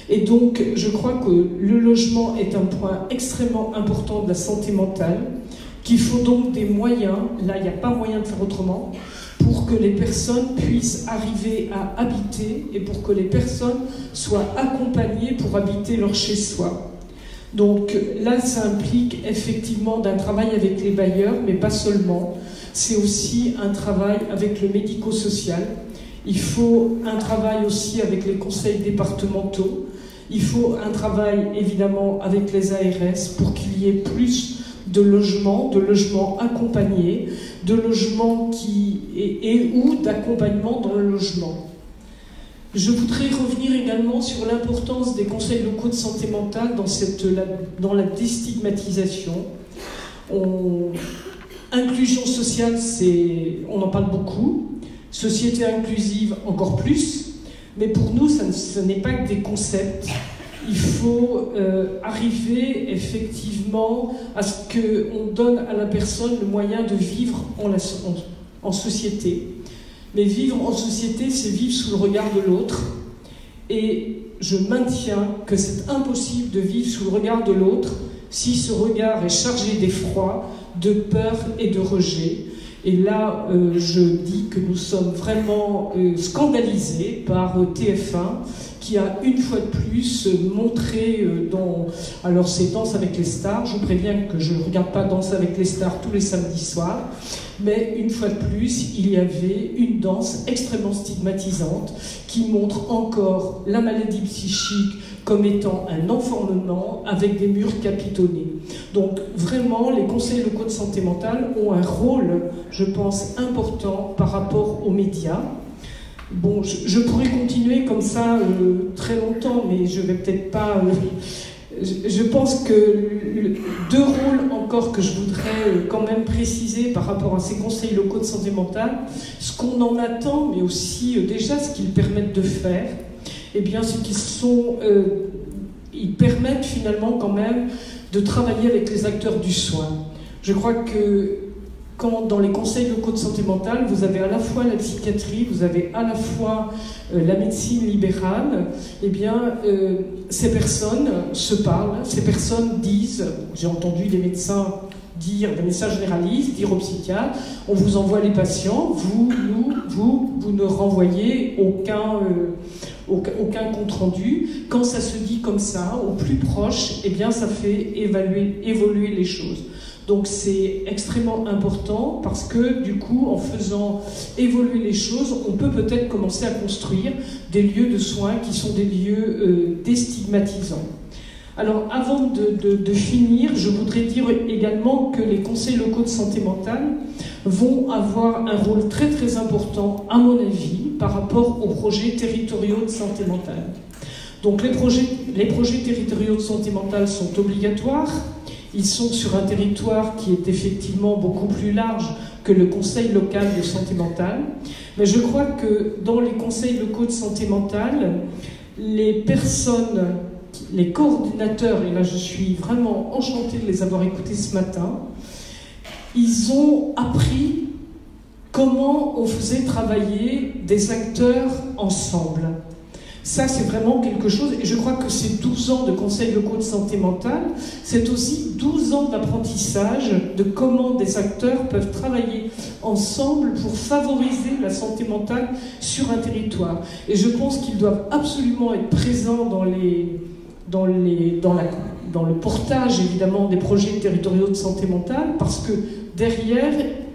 [SPEAKER 4] Et donc, je crois que le logement est un point extrêmement important de la santé mentale, qu'il faut donc des moyens, là il n'y a pas moyen de faire autrement, pour que les personnes puissent arriver à habiter et pour que les personnes soient accompagnées pour habiter leur chez-soi. Donc là, ça implique effectivement d'un travail avec les bailleurs, mais pas seulement. C'est aussi un travail avec le médico-social. Il faut un travail aussi avec les conseils départementaux. Il faut un travail évidemment avec les ARS pour qu'il y ait plus de logements accompagnés, de logements ou d'accompagnement dans le logement. Je voudrais revenir également sur l'importance des conseils locaux de santé mentale dans la déstigmatisation. Inclusion sociale, on en parle beaucoup. Société inclusive, encore plus. Mais pour nous, ce n'est pas que des concepts. Il faut arriver effectivement à ce qu'on donne à la personne le moyen de vivre en société. Mais vivre en société, c'est vivre sous le regard de l'autre. Et je maintiens que c'est impossible de vivre sous le regard de l'autre si ce regard est chargé d'effroi, de peur et de rejet. Et là, je dis que nous sommes vraiment scandalisés par TF1, qui a une fois de plus montré alors c'est Danse avec les stars, je vous préviens que je ne regarde pas Danse avec les stars tous les samedis soirs, mais une fois de plus, il y avait une danse extrêmement stigmatisante qui montre encore la maladie psychique comme étant un enfermement avec des murs capitonnés. Donc vraiment, les conseils locaux de santé mentale ont un rôle, je pense, important par rapport aux médias. Bon, je pourrais continuer comme ça très longtemps, mais je vais peut-être pas... je pense que deux rôles encore que je voudrais quand même préciser par rapport à ces conseils locaux de santé mentale, ce qu'on en attend, mais aussi déjà ce qu'ils permettent de faire, eh bien, ils permettent finalement quand même de travailler avec les acteurs du soin. Je crois que dans les conseils locaux de santé mentale, vous avez à la fois la psychiatrie, vous avez à la fois la médecine libérale, eh bien, ces personnes se parlent, ces personnes disent, j'ai entendu des médecins généralistes, dire aux psychiatres, on vous envoie les patients, vous ne renvoyez aucun compte-rendu. Quand ça se dit comme ça, au plus proche, eh bien, ça fait évoluer les choses. Donc c'est extrêmement important parce que du coup, en faisant évoluer les choses, on peut peut-être commencer à construire des lieux de soins qui sont des lieux déstigmatisants. Alors, avant de finir, je voudrais dire également que les conseils locaux de santé mentale vont avoir un rôle très très important, à mon avis, par rapport aux projets territoriaux de santé mentale. Donc les projets territoriaux de santé mentale sont obligatoires. Ils sont sur un territoire qui est effectivement beaucoup plus large que le conseil local de santé mentale. Mais je crois que dans les conseils locaux de santé mentale, les personnes, les coordinateurs, et là je suis vraiment enchantée de les avoir écoutés ce matin, ils ont appris comment on faisait travailler des acteurs ensemble. Ça, c'est vraiment quelque chose, et je crois que ces 12 ans de conseils locaux de santé mentale, c'est aussi 12 ans d'apprentissage de comment des acteurs peuvent travailler ensemble pour favoriser la santé mentale sur un territoire. Et je pense qu'ils doivent absolument être présents dans le portage, évidemment, des projets territoriaux de santé mentale, parce que derrière,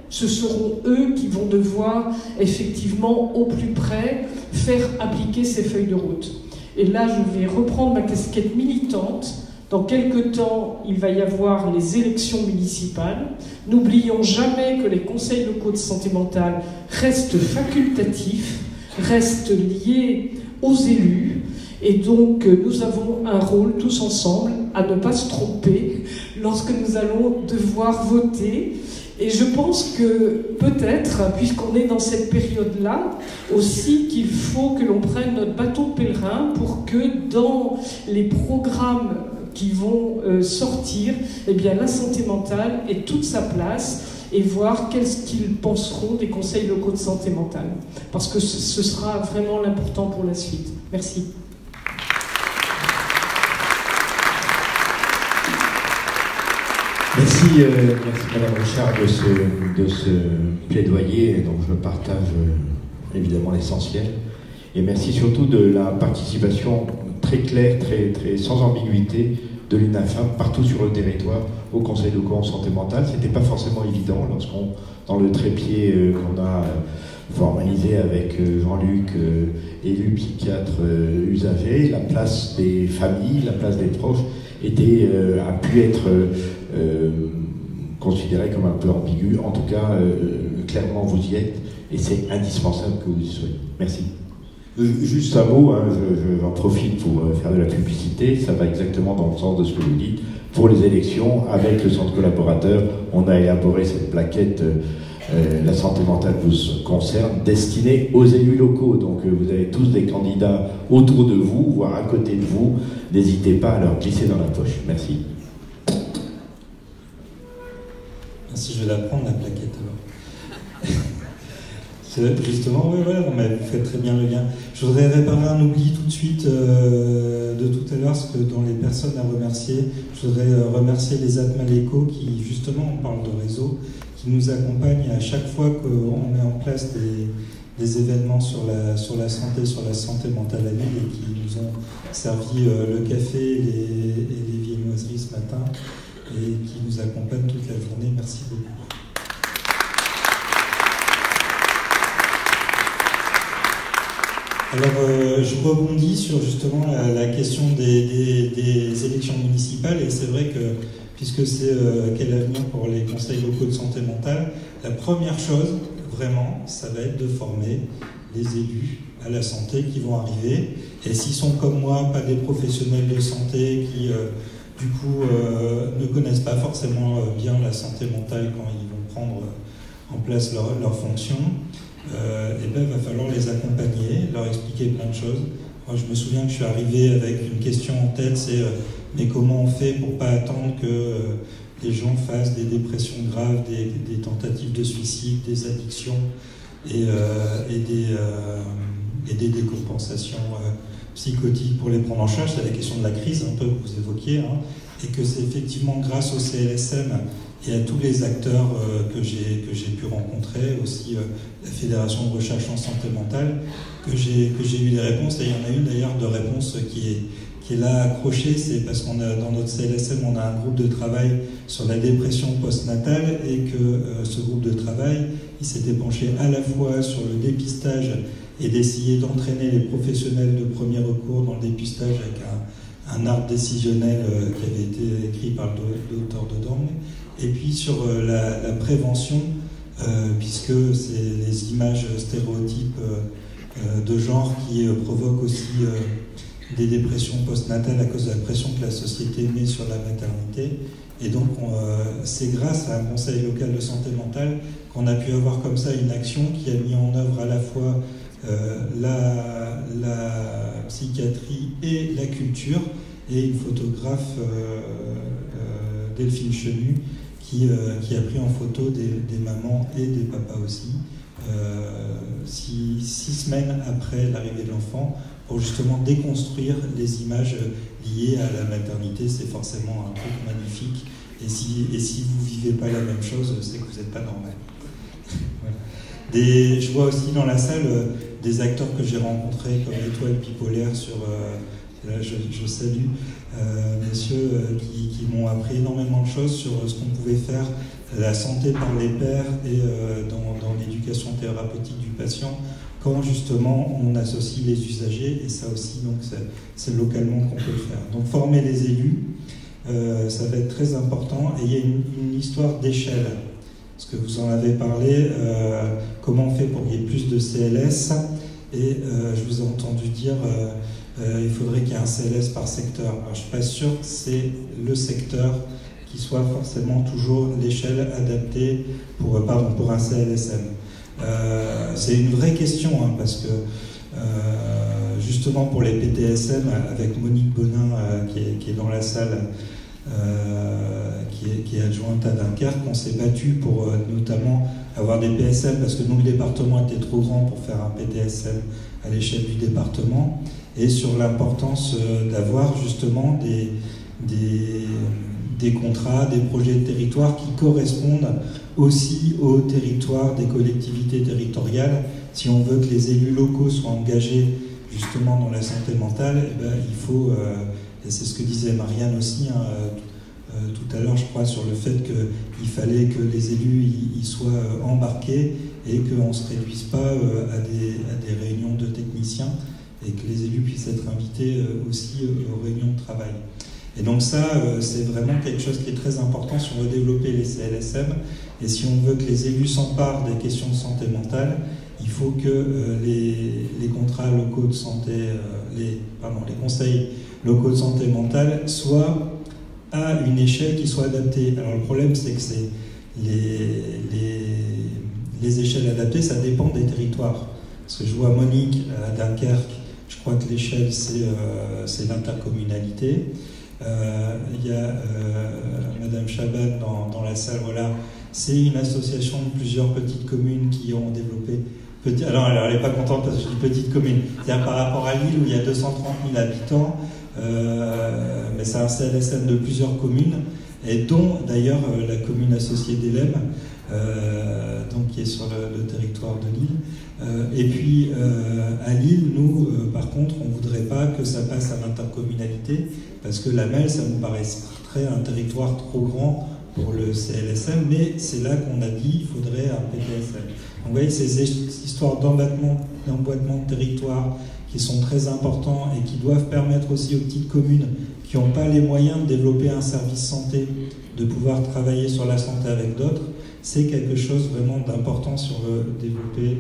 [SPEAKER 4] ce seront eux qui vont devoir, effectivement, au plus près, faire appliquer ces feuilles de route. Et là, je vais reprendre ma casquette militante. Dans quelques temps, il va y avoir les élections municipales. N'oublions jamais que les conseils locaux de santé mentale restent facultatifs, restent liés aux élus. Et donc, nous avons un rôle, tous ensemble, à ne pas se tromper lorsque nous allons devoir voter. Et je pense que peut-être, puisqu'on est dans cette période-là, aussi qu'il faut que l'on prenne notre bâton pèlerin pour que dans les programmes qui vont sortir, eh bien, la santé mentale ait toute sa place et voir qu'est-ce qu'ils penseront des conseils locaux de santé mentale. Parce que ce sera vraiment l'important pour la suite. Merci.
[SPEAKER 1] Merci Madame Richard de ce plaidoyer dont je partage évidemment l'essentiel. Et merci surtout de la participation très claire, très sans ambiguïté de l'UNAFAM partout sur le territoire au Conseil locaux en santé mentale. C'était pas forcément évident lorsqu'on, dans le trépied qu'on a formalisé avec Jean-Luc, élu psychiatre usagé, la place des familles, la place des proches a pu être considéré comme un peu ambigu. En tout cas, clairement vous y êtes et c'est indispensable que vous y soyez. Merci. Juste un mot, hein, j'en profite pour faire de la publicité, ça va exactement dans le sens de ce que vous dites. Pour les élections, avec le centre collaborateur, on a élaboré cette plaquette La santé mentale vous concerne, destinée aux élus locaux. Donc vous avez tous des candidats autour de vous, voire à côté de vous. N'hésitez pas à leur glisser dans la poche. Merci.
[SPEAKER 5] Merci, je vais la prendre, la plaquette alors. Justement, oui, voilà, vous faites très bien le lien. Je voudrais réparer un oubli tout de suite de tout à l'heure, parce que dans les personnes à remercier, je voudrais remercier les Atmaléco qui, justement, on parle de réseau, qui nous accompagnent à chaque fois qu'on met en place des événements sur la santé mentale à Lille et qui nous ont servi le café et les viennoiseries ce matin et qui nous accompagnent toute la journée. Merci beaucoup. Alors, je rebondis sur justement la question des élections municipales, et c'est vrai que, puisque c'est quel avenir pour les conseils locaux de santé mentale, la première chose, vraiment, ça va être de former les élus à la santé qui vont arriver, et s'ils sont comme moi, pas des professionnels de santé qui, du coup, ne connaissent pas forcément bien la santé mentale quand ils vont prendre en place leur fonction, et ben, il va falloir les accompagner, leur expliquer plein de choses. Moi, je me souviens que je suis arrivé avec une question en tête, c'est mais comment on fait pour pas attendre que les gens fassent des dépressions graves, des tentatives de suicide, des addictions et des décompensations psychotiques pour les prendre en charge. C'est la question de la crise, un peu que vous évoquiez, hein, et que c'est effectivement grâce au CLSM et à tous les acteurs que j'ai pu rencontrer, aussi la Fédération de recherche en santé mentale, que j'ai eu des réponses. Et il y en a une d'ailleurs de réponse qui est là accrochée, c'est parce qu'on a dans notre CLSM, on a un groupe de travail sur la dépression postnatale et que ce groupe de travail, il s'était penché à la fois sur le dépistage et d'essayer d'entraîner les professionnels de premier recours dans le dépistage avec un arbre décisionnel qui avait été écrit par le docteur de Dorme, et puis sur la prévention, puisque c'est les images stéréotypes de genre qui provoquent aussi des dépressions postnatales à cause de la pression que la société met sur la maternité. Et donc c'est grâce à un conseil local de santé mentale qu'on a pu avoir comme ça une action qui a mis en œuvre à la fois la psychiatrie et la culture, et une photographe, Delphine Chenu, qui a pris en photo des mamans et des papas aussi, 6 semaines après l'arrivée de l'enfant, pour justement déconstruire les images liées à la maternité. C'est forcément un truc magnifique, et si vous ne vivez pas la même chose, c'est que vous n'êtes pas normal. Voilà. Je vois aussi dans la salle des acteurs que j'ai rencontrés comme l'Étoile Bipolaire sur... là, je salue messieurs qui m'ont appris énormément de choses sur ce qu'on pouvait faire, la santé par les pairs et dans l'éducation thérapeutique du patient, quand justement on associe les usagers, et ça aussi, donc c'est localement qu'on peut le faire. Donc former les élus, ça va être très important, et il y a une histoire d'échelle, parce que vous en avez parlé, comment on fait pour qu'il y ait plus de CLS, et je vous ai entendu dire il faudrait qu'il y ait un CLS par secteur. Alors, je ne suis pas sûr que c'est le secteur qui soit forcément toujours l'échelle adaptée pour un CLSM. C'est une vraie question, hein, parce que justement pour les PTSM, avec Monique Bonin qui est dans la salle, qui est adjointe à Dunkerque, on s'est battu pour notamment avoir des PSM, parce que nous, le département était trop grand pour faire un PTSM à l'échelle du département, et sur l'importance d'avoir justement des contrats, des projets de territoire qui correspondent aussi au territoire des collectivités territoriales. Si on veut que les élus locaux soient engagés justement dans la santé mentale, eh ben, il faut, et c'est ce que disait Marianne aussi, hein, tout à l'heure, je crois, sur le fait qu'il fallait que les élus y soient embarqués, et qu'on ne se réduise pas à des réunions de techniciens, et que les élus puissent être invités aussi aux réunions de travail. Et donc ça, c'est vraiment quelque chose qui est très important si on veut développer les CLSM, et si on veut que les élus s'emparent des questions de santé mentale, il faut que les contrats locaux de santé, les conseils locaux de santé mentale soient à une échelle qui soit adaptée. Alors le problème, c'est que les échelles adaptées, ça dépend des territoires. Parce que je vois Monique à Dunkerque, je crois que l'échelle, c'est l'intercommunalité. Il y a Madame Chaban dans la salle, voilà. C'est une association de plusieurs petites communes qui ont développé... Alors, elle n'est pas contente parce que je dis petite commune. C'est-à-dire par rapport à Lille, où il y a 230 000 habitants, mais c'est un CLSM de plusieurs communes, et dont d'ailleurs la commune associée d'Elem, donc qui est sur le territoire de Lille. Et puis à Lille, nous, par contre, on ne voudrait pas que ça passe à l'intercommunalité, parce que la MEL, ça nous paraîtrait un territoire trop grand pour le CLSM, mais c'est là qu'on a dit qu'il faudrait un PTSM. Donc vous voyez, ces histoires d'emboîtement de territoire qui sont très importants et qui doivent permettre aussi aux petites communes qui n'ont pas les moyens de développer un service santé, de pouvoir travailler sur la santé avec d'autres, c'est quelque chose vraiment d'important si on veut développer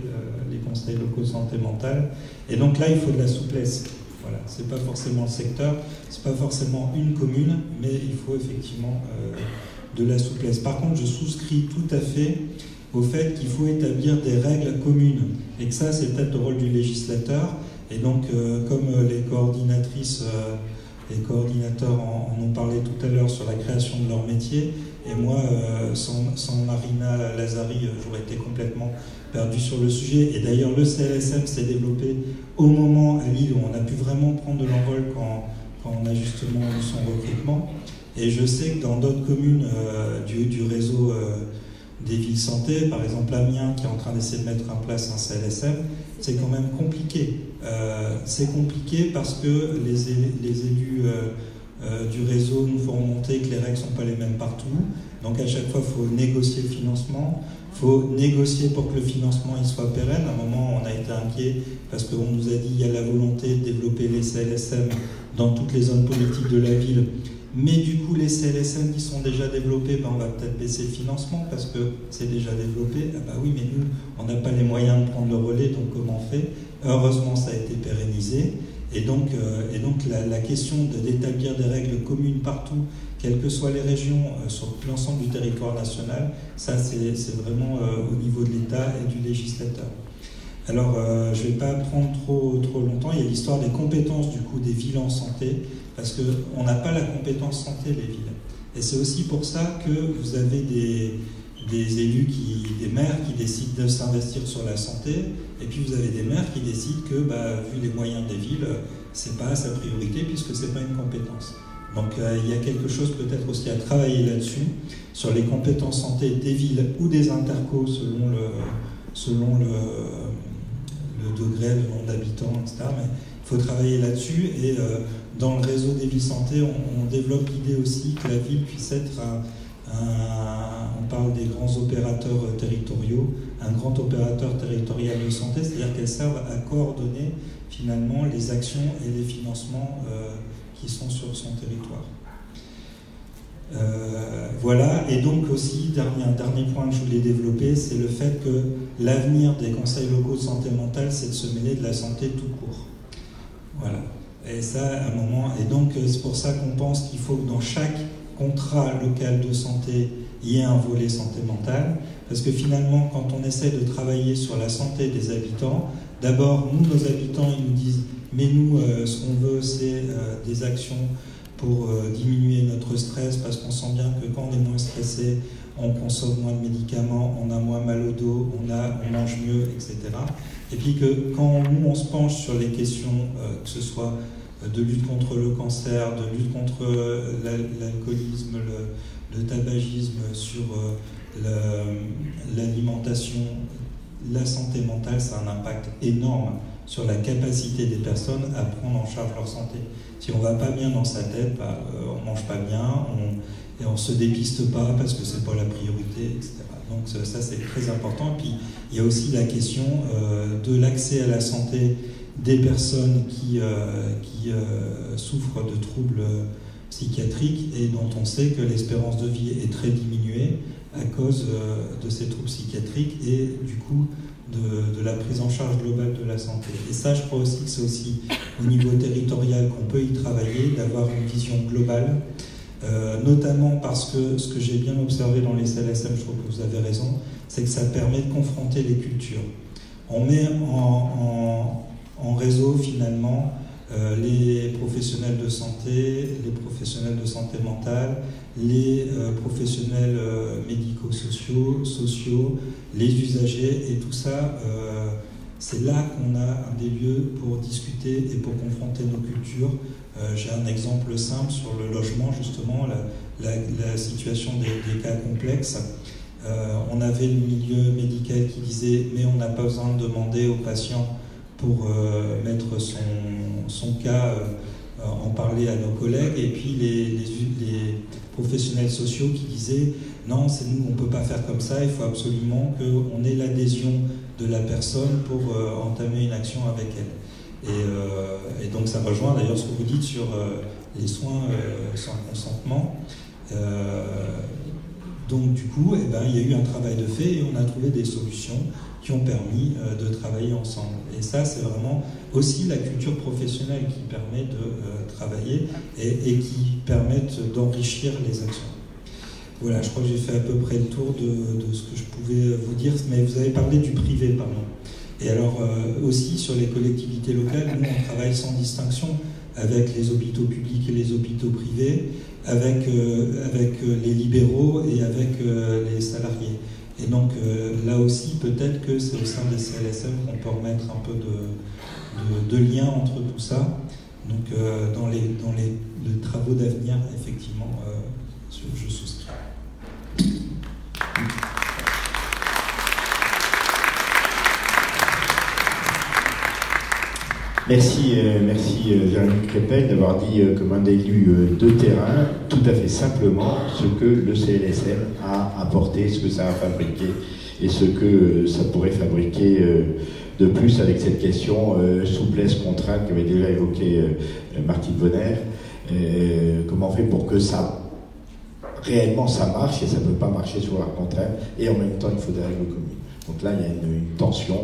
[SPEAKER 5] les conseils locaux de santé mentale. Et donc là, il faut de la souplesse. Voilà, c'est pas forcément le secteur, c'est pas forcément une commune, mais il faut effectivement de la souplesse. Par contre, je souscris tout à fait au fait qu'il faut établir des règles communes, et que ça, c'est peut-être le rôle du législateur. Et donc, comme les coordinatrices et coordinateurs en ont parlé tout à l'heure sur la création de leur métier, et moi, sans Marina Lazari, j'aurais été complètement perdu sur le sujet. Et d'ailleurs, le CLSM s'est développé au moment à Lille où on a pu vraiment prendre de l'envol quand on a justement eu son recrutement. Et je sais que dans d'autres communes du réseau des villes santé, par exemple Amiens, qui est en train d'essayer de mettre en place un CLSM, c'est quand même compliqué. C'est compliqué parce que les élus du réseau nous font remonter que les règles ne sont pas les mêmes partout. Donc à chaque fois, il faut négocier le financement. Il faut négocier pour que le financement il soit pérenne. À un moment, on a été inquiet parce qu'on nous a dit qu'il y a la volonté de développer les CLSM dans toutes les zones politiques de la ville. Mais du coup, les CLSM qui sont déjà développés, on va peut-être baisser le financement parce que c'est déjà développé. Ah bah oui, mais nous, on n'a pas les moyens de prendre le relais, donc comment on fait? Heureusement, ça a été pérennisé. Et donc la question d'établir des règles communes partout, quelles que soient les régions, sur l'ensemble du territoire national, ça c'est vraiment au niveau de l'État et du législateur. Alors, je ne vais pas prendre trop longtemps, il y a l'histoire des compétences du coup des villes en santé, parce qu'on n'a pas la compétence santé, les villes. Et c'est aussi pour ça que vous avez des élus, des maires qui décident de s'investir sur la santé, et puis vous avez des maires qui décident que, vu les moyens des villes, c'est pas sa priorité puisque c'est pas une compétence. Donc il y a quelque chose peut-être aussi à travailler là-dessus, sur les compétences santé des villes ou des intercos selon le degré, le nombre d'habitants, etc. Mais il faut travailler là-dessus, et dans le réseau des villes santé, on développe l'idée aussi que la ville puisse être on parle des grands opérateurs territoriaux, un grand opérateur territorial de santé, c'est-à-dire qu'elles servent à coordonner finalement les actions et les financements qui sont sur son territoire. Voilà, et donc aussi, un dernier point que je voulais développer, c'est le fait que l'avenir des conseils locaux de santé mentale, c'est de se mêler de la santé tout court. Voilà. Et ça, à un moment, et donc c'est pour ça qu'on pense qu'il faut que dans chaque contrat local de santé, il y ait un volet santé mentale, parce que finalement, quand on essaie de travailler sur la santé des habitants, d'abord, nous, nos habitants, ils nous disent, mais nous, ce qu'on veut, c'est des actions pour diminuer notre stress, parce qu'on sent bien que quand on est moins stressé, on consomme moins de médicaments, on a moins mal au dos, on mange mieux, etc. Et puis que quand nous, on se penche sur les questions, que ce soit de lutte contre le cancer, de lutte contre l'alcoolisme, le tabagisme, sur l'alimentation, la santé mentale, ça a un impact énorme sur la capacité des personnes à prendre en charge leur santé. Si on ne va pas bien dans sa tête, on ne mange pas bien, et on ne se dépiste pas parce que ce n'est pas la priorité, etc. Donc ça, c'est très important. Et puis, il y a aussi la question de l'accès à la santé des personnes qui souffrent de troubles psychiatriques et dont on sait que l'espérance de vie est très diminuée à cause de ces troubles psychiatriques et du coup de la prise en charge globale de la santé. Et ça, je crois aussi que c'est aussi au niveau territorial qu'on peut y travailler, d'avoir une vision globale, notamment parce que ce que j'ai bien observé dans les CLSM, je trouve que vous avez raison, c'est que ça permet de confronter les cultures. On met en réseau finalement les professionnels de santé, les professionnels de santé mentale, les professionnels médico-sociaux, les usagers, et tout ça, c'est là qu'on a des lieux pour discuter et pour confronter nos cultures. J'ai un exemple simple sur le logement, justement, la situation des cas complexes. On avait le milieu médical qui disait « mais on n'a pas besoin de demander aux patients pour mettre son cas, en parler à nos collègues », et puis les professionnels sociaux qui disaient « non, c'est nous, on ne peut pas faire comme ça, il faut absolument qu'on ait l'adhésion de la personne pour entamer une action avec elle ». Et donc ça rejoint d'ailleurs ce que vous dites sur les soins sans consentement. Donc du coup, il y a eu un travail de fait et on a trouvé des solutions qui ont permis de travailler ensemble. Et ça, c'est vraiment aussi la culture professionnelle qui permet de travailler et qui permettent d'enrichir les actions. Voilà, je crois que j'ai fait à peu près le tour de ce que je pouvais vous dire, mais vous avez parlé du privé, pardon. Et alors, aussi sur les collectivités locales, nous, on travaille sans distinction avec les hôpitaux publics et les hôpitaux privés, avec les libéraux et avec les salariés. Et donc là aussi, peut-être que c'est au sein des CLSM qu'on peut remettre un peu de lien entre tout ça. Donc dans les travaux d'avenir, effectivement, je souscris.
[SPEAKER 1] Merci Véronique Crépel d'avoir dit comme un élu de terrain, tout à fait simplement, ce que le CLSM a apporté, ce que ça a fabriqué et ce que ça pourrait fabriquer de plus avec cette question souplesse, contrainte qu'avait déjà évoqué Martine Vonner. Comment on fait pour que ça réellement ça marche, et ça ne peut pas marcher sur la contrainte, et en même temps il faut des règles communes. Donc là il y a une tension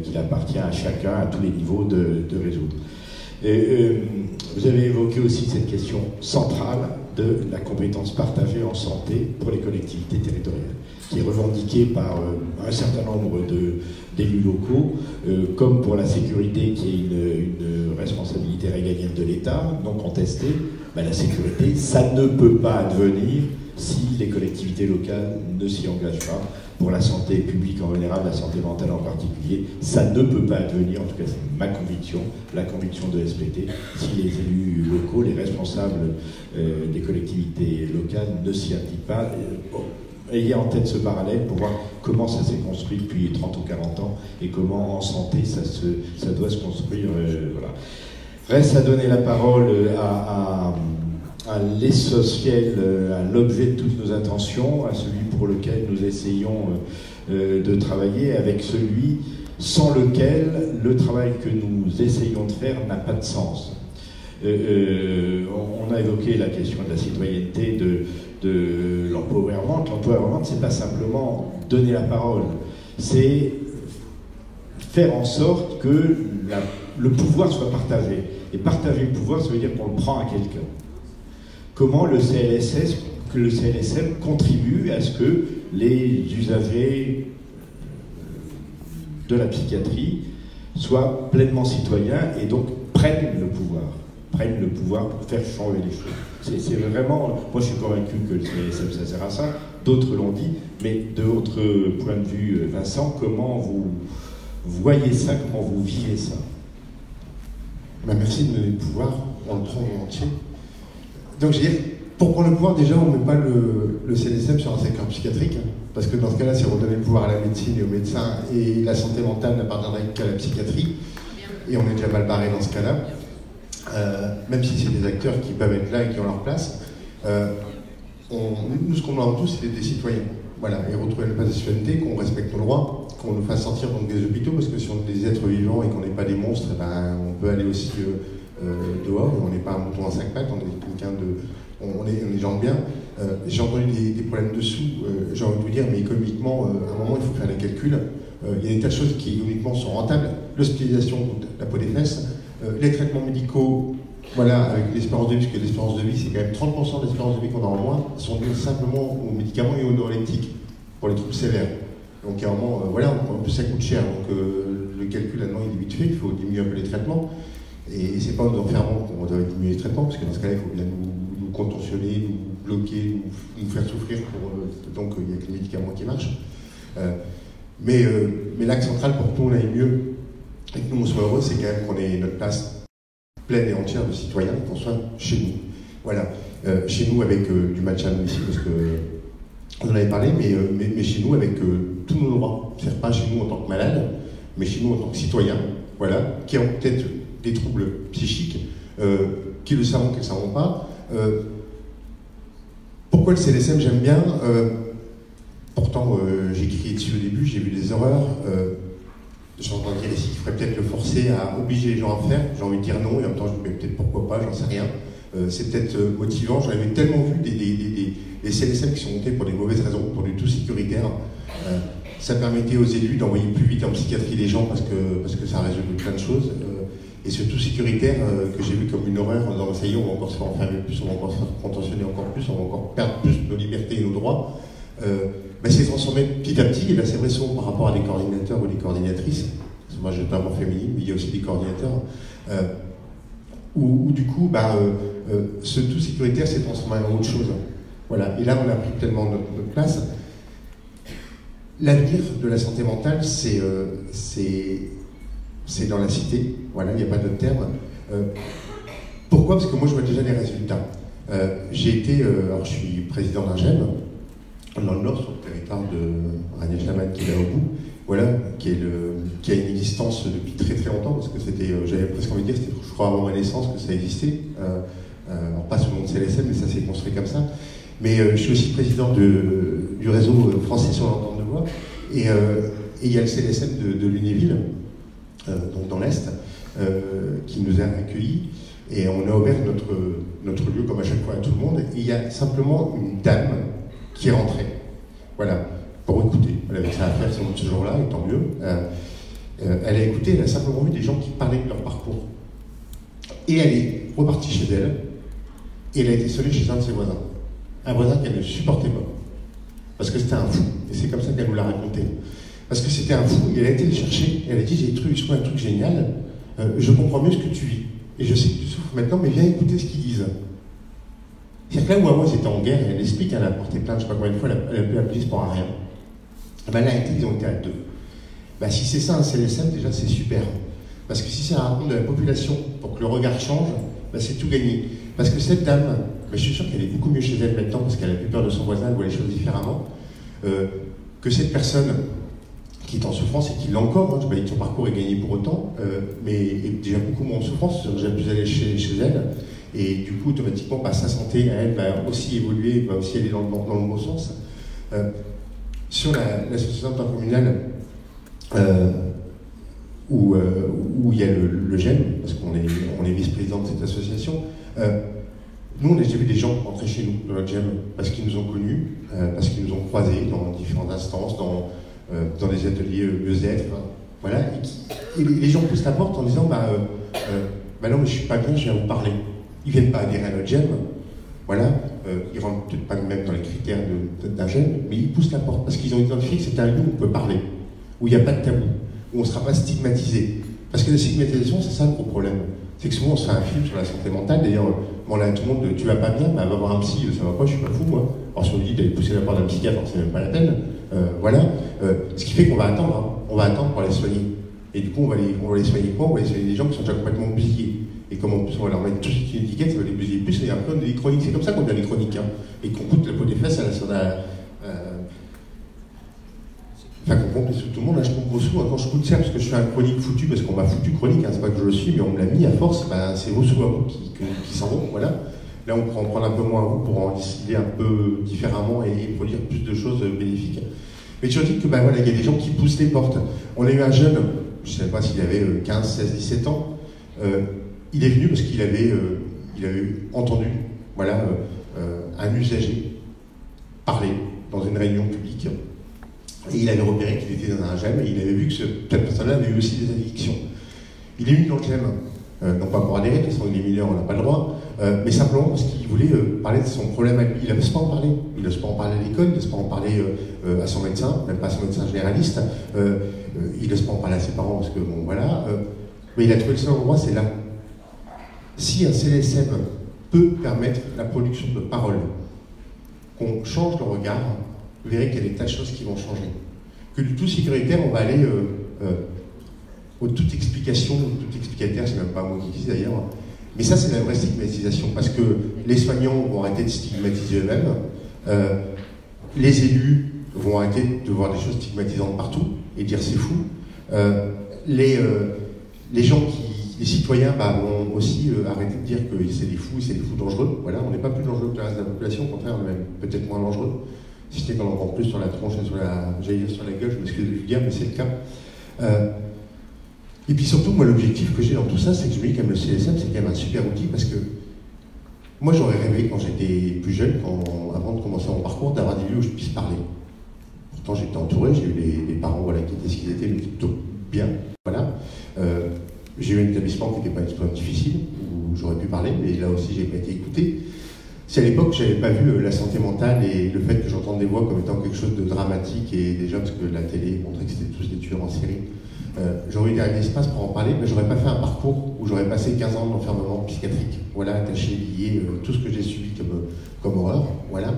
[SPEAKER 1] qu'il appartient à chacun, à tous les niveaux de résoudre. Vous avez évoqué aussi cette question centrale de la compétence partagée en santé pour les collectivités territoriales, qui est revendiquée par un certain nombre d'élus locaux, comme pour la sécurité qui est une responsabilité régalienne de l'État, non contestée. La sécurité, ça ne peut pas advenir si les collectivités locales ne s'y engagent pas. Pour la santé publique en général, la santé mentale en particulier, ça ne peut pas advenir, en tout cas c'est ma conviction, la conviction de SPT, si les élus locaux, les responsables des collectivités locales ne s'y impliquent pas. Ayez en tête ce parallèle pour voir comment ça s'est construit depuis 30 ou 40 ans et comment en santé ça doit se construire. Voilà. Reste à donner la parole à l'essentiel, à l'objet de toutes nos intentions, à celui pour lequel nous essayons de travailler, avec celui sans lequel le travail que nous essayons de faire n'a pas de sens. On a évoqué la question de la citoyenneté, de l'empowerment. L'empowerment, c'est pas simplement donner la parole, c'est faire en sorte que le pouvoir soit partagé. Et partager le pouvoir, ça veut dire qu'on le prend à quelqu'un. Comment le CLSM contribue à ce que les usagers de la psychiatrie soient pleinement citoyens et donc prennent le pouvoir pour faire changer les choses. C'est vraiment, moi je suis convaincu que le CLSM ça sert à ça, d'autres l'ont dit, mais de votre point de vue, Vincent, comment vous voyez ça, comment vous vivez ça?
[SPEAKER 6] Merci de me donner le pouvoir, on le prend en entier. Donc je veux dire, pour prendre le pouvoir, déjà on ne met pas le CLSM sur un secteur psychiatrique, parce que dans ce cas-là, c'est redonner le pouvoir à la médecine et aux médecins, et la santé mentale n'appartiendrait qu'à la psychiatrie, et on est déjà mal barré dans ce cas-là, même si c'est des acteurs qui peuvent être là et qui ont leur place. Nous, ce qu'on demande tous, c'est des citoyens. Voilà, et retrouver le pas de citoyenneté, qu'on respecte nos droits, qu'on nous fasse sortir donc des hôpitaux, parce que si on est des êtres vivants et qu'on n'est pas des monstres, on peut aller aussi dehors, on n'est pas un mouton à 5 pattes, on est quelqu'un on est des gens bien. J'ai entendu des problèmes dessous, j'ai envie de vous dire, mais économiquement, à un moment, il faut faire les calculs. Il y a des tas de choses qui économiquement sont rentables. L'hospitalisation, la peau des fesses, les traitements médicaux, voilà, avec l'espérance de vie, parce que l'espérance de vie, c'est quand même 30% de l'espérance de vie qu'on a en moins, sont dues simplement aux médicaments et aux neuroleptiques, pour les troubles sévères. Donc à un moment, voilà, en plus ça coûte cher, donc le calcul là-dedans il est vite fait, il faut diminuer un peu les traitements. Et c'est pas en nous enfermant qu'on doit diminuer les traitements, parce que dans ce cas-là, il faut bien nous contentionner, nous bloquer, nous faire souffrir, donc il n'y a que les médicaments qui marchent. Mais l'axe central pour que nous on aille mieux et que nous on soit heureux, c'est quand même qu'on ait notre place pleine et entière de citoyens, qu'on soit chez nous. Voilà. Chez nous avec du match ici, parce que on en avait parlé, mais chez nous avec tous nos droits. C'est-à-dire pas chez nous en tant que malade, mais chez nous en tant que citoyen, voilà, qui ont peut-être des troubles psychiques, qui le savent, qui ne le savent pas. Pourquoi le CLSM, j'aime bien pourtant, j'ai crié dessus au début, j'ai vu des horreurs. J'entends dire ici qu'il faudrait peut-être le forcer à obliger les gens à faire. J'ai envie de dire non, et en même temps, je me dis peut-être pourquoi pas, j'en sais rien. C'est peut-être motivant. J'en avais tellement vu des CLSM qui sont montés pour des mauvaises raisons, pour du tout sécuritaire. Ça permettait aux élus d'envoyer plus vite en psychiatrie les gens parce que ça résout plein de choses. Et ce tout sécuritaire que j'ai vu comme une horreur en disant ça y est, on va encore se faire enfermer plus, on va encore se faire contentionner encore plus, on va encore perdre plus nos libertés et nos droits. C'est transformé petit à petit, et là c'est vrai souvent par rapport à des coordinateurs ou des coordinatrices, parce que moi je n'ai pas un mot féminine, mais il y a aussi des coordinateurs, où du coup ce tout sécuritaire s'est transformé en autre chose. Voilà. Et là on a pris tellement notre place. L'avenir de la santé mentale, c'est dans la cité, voilà, il n'y a pas d'autre terme. Pourquoi? Parce que moi je vois déjà les résultats. J'ai été, alors je suis président d'un GEM, dans le Nord, sur le territoire de Rania Chaman qui est là au bout, voilà, qui a une existence depuis très très longtemps, parce que c'était, j'avais presque envie de dire, c'était, je crois, avant ma naissance que ça existait. Alors pas sous le nom de CLSM, mais ça s'est construit comme ça. Mais je suis aussi président du réseau français sur l'entente de voix, et il y a le CLSM de Lunéville, donc dans l'Est, qui nous a accueillis, et on a ouvert notre lieu comme à chaque fois à tout le monde, et il y a simplement une dame qui est rentrée, voilà, pour écouter. Elle avait ça à faire sans doute ce jour-là, et tant mieux. Elle a écouté, elle a simplement vu des gens qui parlaient de leur parcours. Et elle est repartie chez elle, et elle a été seule chez un de ses voisins. Un voisin qu'elle ne supportait pas. Parce que c'était un fou, et c'est comme ça qu'elle nous l'a raconté. Parce que c'était un fou, et elle a été le chercher, et elle a dit, j'ai trouvé un truc génial, je comprends mieux ce que tu vis. Et je sais que tu souffres maintenant, mais viens écouter ce qu'ils disent. C'est-à-dire que là où avant ils étaient en guerre, et elle explique, elle a porté plainte, je ne sais pas combien de fois, elle a appelé la police pour un rien. Ben là, ils ont été à deux. Ben, si c'est ça un CLSM, déjà c'est super. Parce que si c'est un raconte de la population pour que le regard change, ben, c'est tout gagné. Parce que cette dame, ben, je suis sûr qu'elle est beaucoup mieux chez elle maintenant, parce qu'elle a plus peur de son voisin, elle voit les choses différemment, que cette personne qui est en souffrance et qui l'a encore, hein, je ne vais pas dire que son parcours est gagné pour autant, mais est déjà beaucoup moins en souffrance, j'ai pu aller chez elle, et du coup automatiquement bah, sa santé à elle va aussi évoluer, va aussi aller dans le bon sens. Sur l'association intercommunale où il y a le GEM, parce qu'on est vice-président de cette association, nous on a déjà vu des gens entrer chez nous dans notre GEM parce qu'ils nous ont connus, parce qu'ils nous ont croisés dans différentes instances, dans des ateliers mieux-être, voilà, et les gens poussent la porte en disant bah non mais je suis pas bien, je viens vous parler. Ils viennent pas adhérer à notre GEM, voilà, ils rentrent peut-être pas même dans les critères d'un GEM, mais ils poussent la porte parce qu'ils ont identifié que c'est un lieu où on peut parler, où il n'y a pas de tabou, où on ne sera pas stigmatisé. Parce que la stigmatisation, c'est ça le gros problème. C'est que souvent on se fait un film sur la santé mentale, d'ailleurs, on a tout le monde, tu vas pas bien, bah va voir un psy, ça va pas, je suis pas fou moi. Alors si on dit d'aller pousser la porte d'un psychiatre, c'est même pas la peine. Voilà, ce qui fait qu'on va attendre, hein. On va attendre pour les soigner. Et du coup, on va les soigner quoi? On va les soigner des gens qui sont déjà complètement bousillés. Et comme en plus on va leur mettre tout de suite une étiquette, ça va les bousiller plus, et après on a des chroniques. C'est comme ça qu'on devient des chroniques, hein. Et qu'on coûte la peau des fesses enfin, qu'on pompe les sous tout le monde, là je pompe vos sous, hein, quand je coûte ça, parce que je suis un chronique foutu, parce qu'on m'a foutu chronique, hein, c'est pas que je le suis, mais on me l'a mis à force, bah, c'est vos sous à vous qui s'en vont, voilà. Là on prend un peu moins à vous pour en décider un peu différemment et produire plus de choses bénéfiques. Mais tu dis que bah, voilà, il y a des gens qui poussent les portes. On a eu un jeune, je ne sais pas s'il avait 15, 16, 17 ans, il est venu parce qu'il avait entendu voilà, un usager parler dans une réunion publique. Et il avait repéré qu'il était dans un GEM et il avait vu que cette personne-là avait eu aussi des addictions. Il est venu dans le GEM, non pas pour adhérer, de toute façon il est mineur, on n'a pas le droit, mais simplement parce qu'il voulait parler de son problème à lui. Il n'ose pas en parler. Il n'ose pas en parler à l'école, il n'ose pas en parler à son médecin, même pas à son médecin généraliste. Il n'ose pas en parler à ses parents parce que bon voilà. Mais il a trouvé le seul endroit, c'est là. Si un CLSM peut permettre la production de paroles, qu'on change le regard, vous verrez qu'il y a des tas de choses qui vont changer. Que du tout sécuritaire, on va aller au tout explication, au tout explicataire, c'est même pas un mot qui existe d'ailleurs. Mais ça, c'est la vraie stigmatisation, parce que les soignants vont arrêter de stigmatiser eux-mêmes, les élus vont arrêter de voir des choses stigmatisantes partout et dire c'est fou. Les gens les citoyens vont aussi arrêter de dire que c'est des fous dangereux. Voilà, on n'est pas plus dangereux que le reste de la population, au contraire, on est même peut-être moins dangereux. Si c'était qu'on en prend plus sur la tronche et sur la gueule, je m'excuse de le dire, mais c'est le cas. Et puis surtout, moi, l'objectif que j'ai dans tout ça, c'est que je me dis que le CLSM, c'est quand même un super outil, parce que moi, j'aurais rêvé, quand j'étais plus jeune, avant de commencer mon parcours, d'avoir des lieux où je puisse parler. Pourtant, j'étais entouré, j'ai eu des parents voilà, qui étaient ce qu'ils étaient, mais plutôt bien. Voilà. J'ai eu un établissement qui n'était pas extrêmement difficile, où j'aurais pu parler, mais là aussi, j'ai pas été écouté. Si à l'époque, je n'avais pas vu la santé mentale et le fait que j'entende des voix comme étant quelque chose de dramatique, et déjà parce que la télé montrait que c'était tous des tueurs en série, j'aurais eu un espace pour en parler, mais j'aurais pas fait un parcours où j'aurais passé 15 ans d'enfermement psychiatrique, voilà, attaché, lié, tout ce que j'ai subi comme horreur, voilà.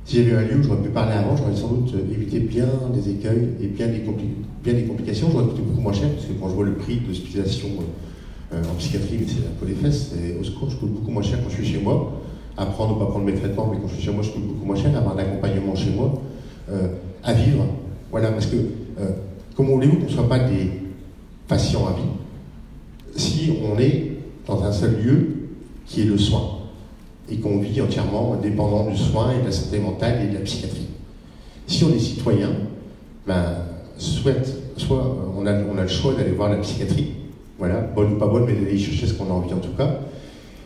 [SPEAKER 6] Si j'avais eu un lieu où j'aurais pu parler avant, j'aurais sans doute évité bien des écueils et bien des complications. J'aurais coûté beaucoup moins cher, parce que quand je vois le prix de l'hospitalisation en psychiatrie, mais c'est la peau des fesses, au secours, je coûte beaucoup moins cher quand je suis chez moi. À prendre ou pas prendre mes traitements, mais quand je suis chez moi, je coûte beaucoup moins cher, avoir un accompagnement chez moi, à vivre. Voilà, parce que comment voulez-vous qu'on ne soit pas des patients à vie si on est dans un seul lieu qui est le soin et qu'on vit entièrement dépendant du soin et de la santé mentale et de la psychiatrie. Si on est citoyen, soit on a le choix d'aller voir la psychiatrie, voilà, bonne ou pas bonne, mais d'aller y chercher ce qu'on a envie en tout cas,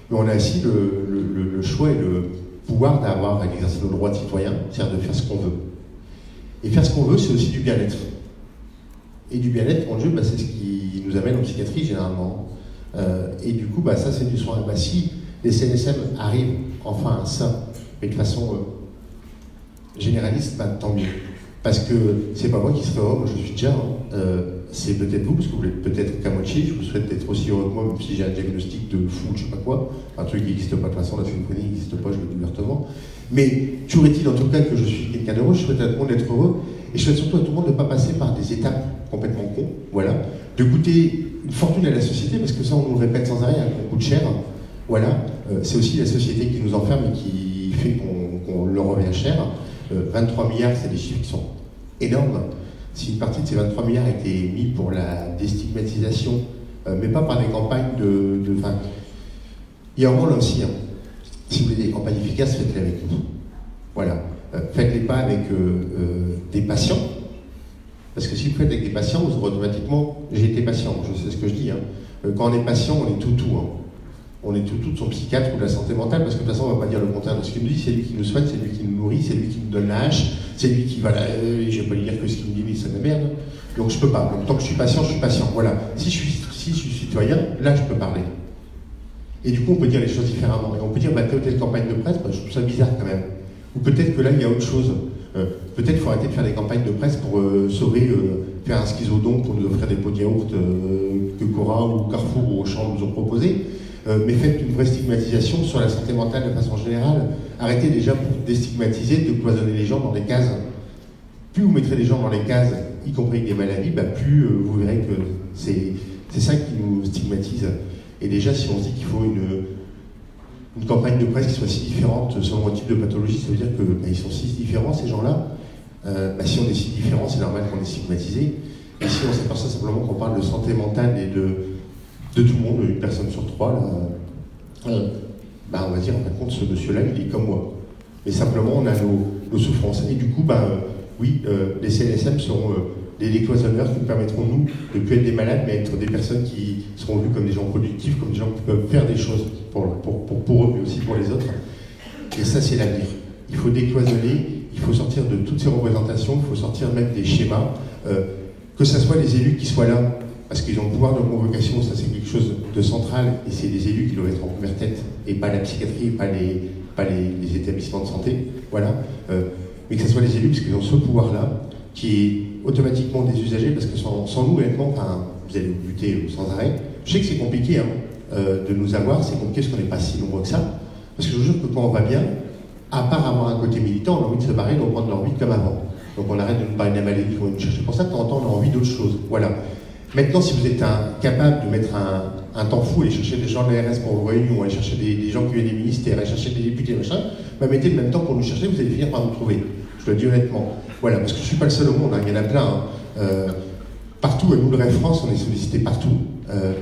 [SPEAKER 6] mais on a aussi le choix et le pouvoir d'avoir exercé nos droits de citoyen, c'est-à-dire de faire ce qu'on veut. Et faire ce qu'on veut, c'est aussi du bien-être. Et du bien-être, mon Dieu, c'est ce qui nous amène en psychiatrie généralement. Et du coup, ça c'est du soin. Si les CNSM arrivent enfin à ça, mais de façon généraliste, tant mieux. Parce que c'est pas moi qui serai heureux, moi je suis déjà, c'est peut-être vous, parce que vous êtes peut-être Camocci, je vous souhaite d'être aussi heureux que moi, même si j'ai un diagnostic de fou, je sais pas quoi, un truc qui n'existe pas, de toute façon la symphonie n'existe pas, je le dis ouvertement. Mais toujours est-il en tout cas que je suis quelqu'un d'heureux, je souhaite à tout le monde d'être heureux, et je souhaite surtout à tout le monde de ne pas passer par des étapes complètement cons, voilà, de coûter une fortune à la société, parce que ça on nous le répète sans arrêt, qu'on coûte cher, voilà, c'est aussi la société qui nous enferme et qui fait qu'on leur revient cher. 23 milliards, c'est des chiffres qui sont énormes. Si une partie de ces 23 milliards était mise pour la déstigmatisation, mais pas par des campagnes il y a un rôle là aussi. Si vous voulez des campagnes efficaces, faites-les avec nous. Voilà. Faites-les pas avec des patients. Parce que si vous faites avec des patients, vous aurez automatiquement... J'ai été patient, je sais ce que je dis. Quand on est patient, on est tout. On est tout de son psychiatre ou de la santé mentale, parce que de toute façon, on ne va pas dire le contraire de ce qu'il nous dit. C'est lui qui nous soigne, c'est lui qui nous nourrit, c'est lui qui nous donne la hache, c'est lui qui va je ne vais pas lui dire que ce qu'il me dit, mais c'est de la merde. Donc je ne peux pas. Donc tant que je suis patient, Voilà. Si je suis citoyen, là, je peux parler. Et du coup, on peut dire les choses différemment. Et on peut dire, telle ou telle campagne de presse, je trouve ça bizarre quand même. Ou peut-être que là, il y a autre chose. Peut-être qu'il faut arrêter de faire des campagnes de presse pour faire un schizodon pour nous offrir des pots de yaourt que Cora ou Carrefour ou Auchan nous ont proposé. Mais faites une vraie stigmatisation sur la santé mentale de façon générale. Arrêtez déjà pour déstigmatiser, de cloisonner les gens dans des cases. Plus vous mettrez les gens dans les cases, y compris avec des maladies, plus vous verrez que c'est ça qui nous stigmatise. Et déjà, si on se dit qu'il faut une campagne de presse qui soit si différente selon le type de pathologie, ça veut dire qu'ils sont si différents, ces gens-là. Si on est si différents, c'est normal qu'on est stigmatisé. Et si on s'aperçoit simplement qu'on parle de santé mentale et de tout le monde, une personne sur trois, on va dire, en fin de compte, ce monsieur-là, il est comme moi. Mais simplement, on a nos souffrances. Et du coup, oui, les CNSM seront les cloisonneurs qui nous permettront, nous, de ne plus être des malades, mais être des personnes qui seront vues comme des gens productifs, comme des gens qui peuvent faire des choses pour eux, mais aussi pour les autres. Et ça, c'est l'avenir. Il faut décloisonner, il faut sortir de toutes ces représentations, il faut sortir même des schémas, que ce soit les élus qui soient là, parce qu'ils ont le pouvoir de convocation, ça c'est quelque chose de central, et c'est les élus qui doivent être en première tête, et pas la psychiatrie, pas les établissements de santé, voilà. Mais que ce soit les élus, parce qu'ils ont ce pouvoir-là, qui est automatiquement des usagers, parce que sans nous, honnêtement, vous allez vous buter sans arrêt. Je sais que c'est compliqué de nous avoir, c'est compliqué parce qu'on n'est pas si nombreux que ça, parce que je vous jure que quand on va bien, à part avoir un côté militant, on a envie de se barrer, de reprendre leur vie comme avant. Donc on arrête de nous parler de la maladie, il faut nous chercher. Pour ça, de temps en temps, on a envie d'autre chose. Voilà. Maintenant, si vous êtes capable de mettre un temps fou, aller chercher des gens de l'ARS pour vos réunions, aller chercher des gens qui viennent des ministères, aller chercher des députés, machin, mettez le même temps pour nous chercher, vous allez finir par nous trouver. Je le dis honnêtement. Voilà, parce que je ne suis pas le seul au monde, il y en a plein. Partout, à nous, le Rêve France, on est sollicité partout.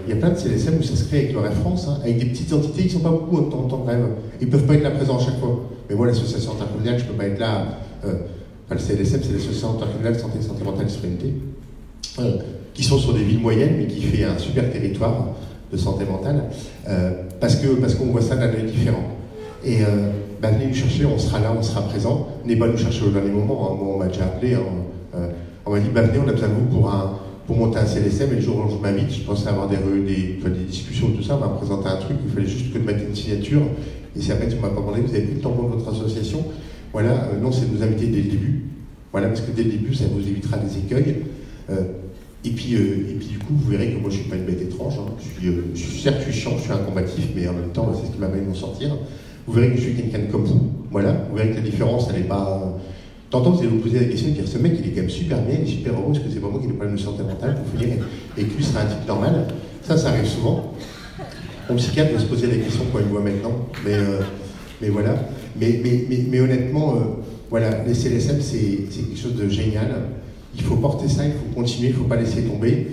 [SPEAKER 6] Il y a plein de CLSM où ça se crée avec le Rêve France, avec des petites entités qui ne sont pas beaucoup en temps de rêve. Ils ne peuvent pas être là présents à chaque fois. Mais moi, l'association intercommunale, je ne peux pas être là. Le CLSM, c'est l'association intercommunale santé mentale et citoyenneté, qui sont sur des villes moyennes, mais qui fait un super territoire de santé mentale, parce qu'on voit ça d'un œil différent. Et venez nous chercher, on sera là, on sera présent. Venez pas nous chercher au dernier moment. Moi, on m'a déjà appelé. On m'a dit, venez, on a besoin de vous pour monter un CLSM. Et le jour où je m'invite, je pensais avoir des discussions, tout ça. On m'a présenté un truc, il fallait juste que de mettre une signature. Et c'est après que tu m'as pas demandé, vous avez pris le temps pour votre association. Voilà, non, c'est de nous inviter dès le début. Voilà, parce que dès le début, ça vous évitera des écueils. Et puis du coup, vous verrez que moi, je suis pas une bête étrange. Certes, je suis chiant, je suis un combatif, mais en même temps, c'est ce qui m'amène à m'en sortir. Vous verrez que je suis quelqu'un comme vous. Voilà, vous verrez que la différence, elle n'est pas... Tantôt, vous allez vous poser la question et dire, ce mec, il est quand même super bien, il est super heureux, parce que c'est pas moi qui ai des problèmes de santé mentale, pour finir, et que lui sera un type normal. Ça arrive souvent. Mon psychiatre va se poser la question quand il me voit maintenant. Mais voilà. Mais honnêtement, voilà, les CLSM, c'est quelque chose de génial. Il faut porter ça, il faut continuer, il ne faut pas laisser tomber.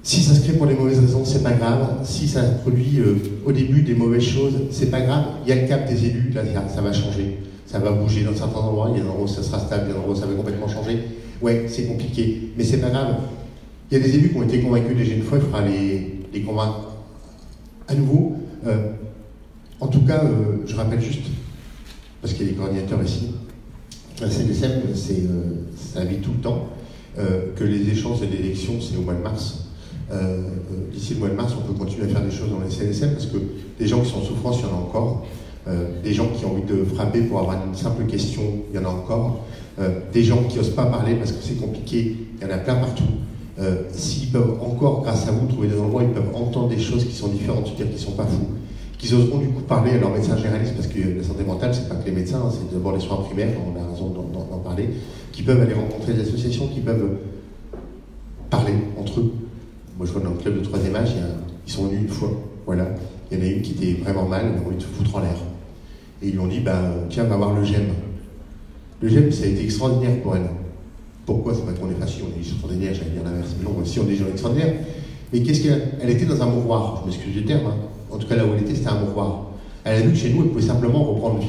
[SPEAKER 6] Si ça se crée pour les mauvaises raisons, c'est pas grave. Si ça produit au début des mauvaises choses, c'est pas grave. Il y a le cap des élus, là ça va changer. Ça va bouger dans certains endroits, il y a des endroits où ça sera stable, il y a des endroits où ça va complètement changer. Ouais, c'est compliqué, mais c'est pas grave. Il y a des élus qui ont été convaincus déjà une fois, il faudra les convaincre à nouveau. En tout cas, je rappelle juste, parce qu'il y a des coordinateurs ici, la CNSM, ça vit tout le temps, que les échanges et l'élection, c'est au mois de mars. D'ici le mois de mars, on peut continuer à faire des choses dans les CNSM, parce que des gens qui sont en souffrance, il y en a encore. Des gens qui ont envie de frapper pour avoir une simple question, il y en a encore. Des gens qui n'osent pas parler parce que c'est compliqué, il y en a plein partout. S'ils peuvent encore, grâce à vous, trouver des endroits où ils peuvent entendre des choses qui sont différentes, c'est-à-dire qu'ils ne sont pas fous, qu'ils oseront du coup parler à leur médecin généraliste, parce que la santé mentale, c'est pas que les médecins, hein, c'est d'abord les soins primaires, on a raison d'en parler, qui peuvent aller rencontrer des associations, qui peuvent parler entre eux. Moi, je vois dans le club de 3e âge, ils sont venus une fois, voilà. Il y en a une qui était vraiment mal, ils ont envie de se foutre en l'air. Et ils lui ont dit, tiens, va voir le GEM. Le GEM, ça a été extraordinaire pour elle. Pourquoi? C'est pas qu'on est facile, on est extraordinaire, j'allais dire l'inverse. Mais non, aussi on est des gens extraordinaires. Mais qu'est-ce qu'elle était dans un mouroir, je m'excuse du terme, hein. En tout cas là où elle était, c'était un mouroir. Elle a vu que chez nous, elle pouvait simplement reprendre vie.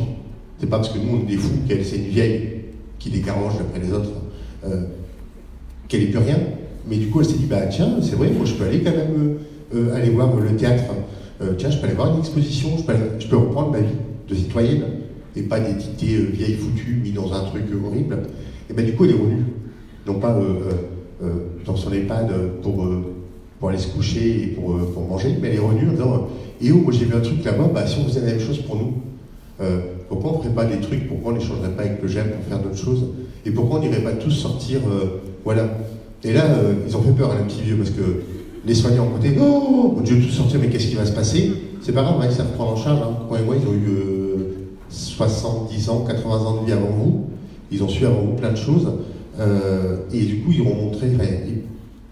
[SPEAKER 6] C'est pas parce que nous, on est des fous, qu'elle c'est une vieille qui dégarange après les autres, qu'elle n'est plus rien. Mais du coup, elle s'est dit, tiens, c'est vrai, moi je peux aller quand même aller voir le théâtre. Tiens, je peux aller voir une exposition, je peux reprendre ma vie de citoyenne, et pas d'éditer vieille foutue, mis dans un truc horrible. Et bien du coup, elle est revenue. Non pas dans son EHPAD pour aller se coucher et pour manger, mais elle est revenue en disant et moi j'ai vu un truc là-bas, si on faisait la même chose pour nous, pourquoi on ne ferait pas des trucs, pourquoi on ne les changerait pas avec le GEM pour faire d'autres choses, et pourquoi on n'irait pas tous sortir, voilà. Et là, ils ont fait peur à un petit vieux, parce que les soignants ont côté, oh mon Dieu, tous sortir, mais qu'est-ce qui va se passer? C'est pas grave, ils savent prendre en charge. Hein. Moi et moi, ils ont eu 70 ans, 80 ans de vie avant vous, ils ont su avant vous plein de choses, et du coup, ils ont montré,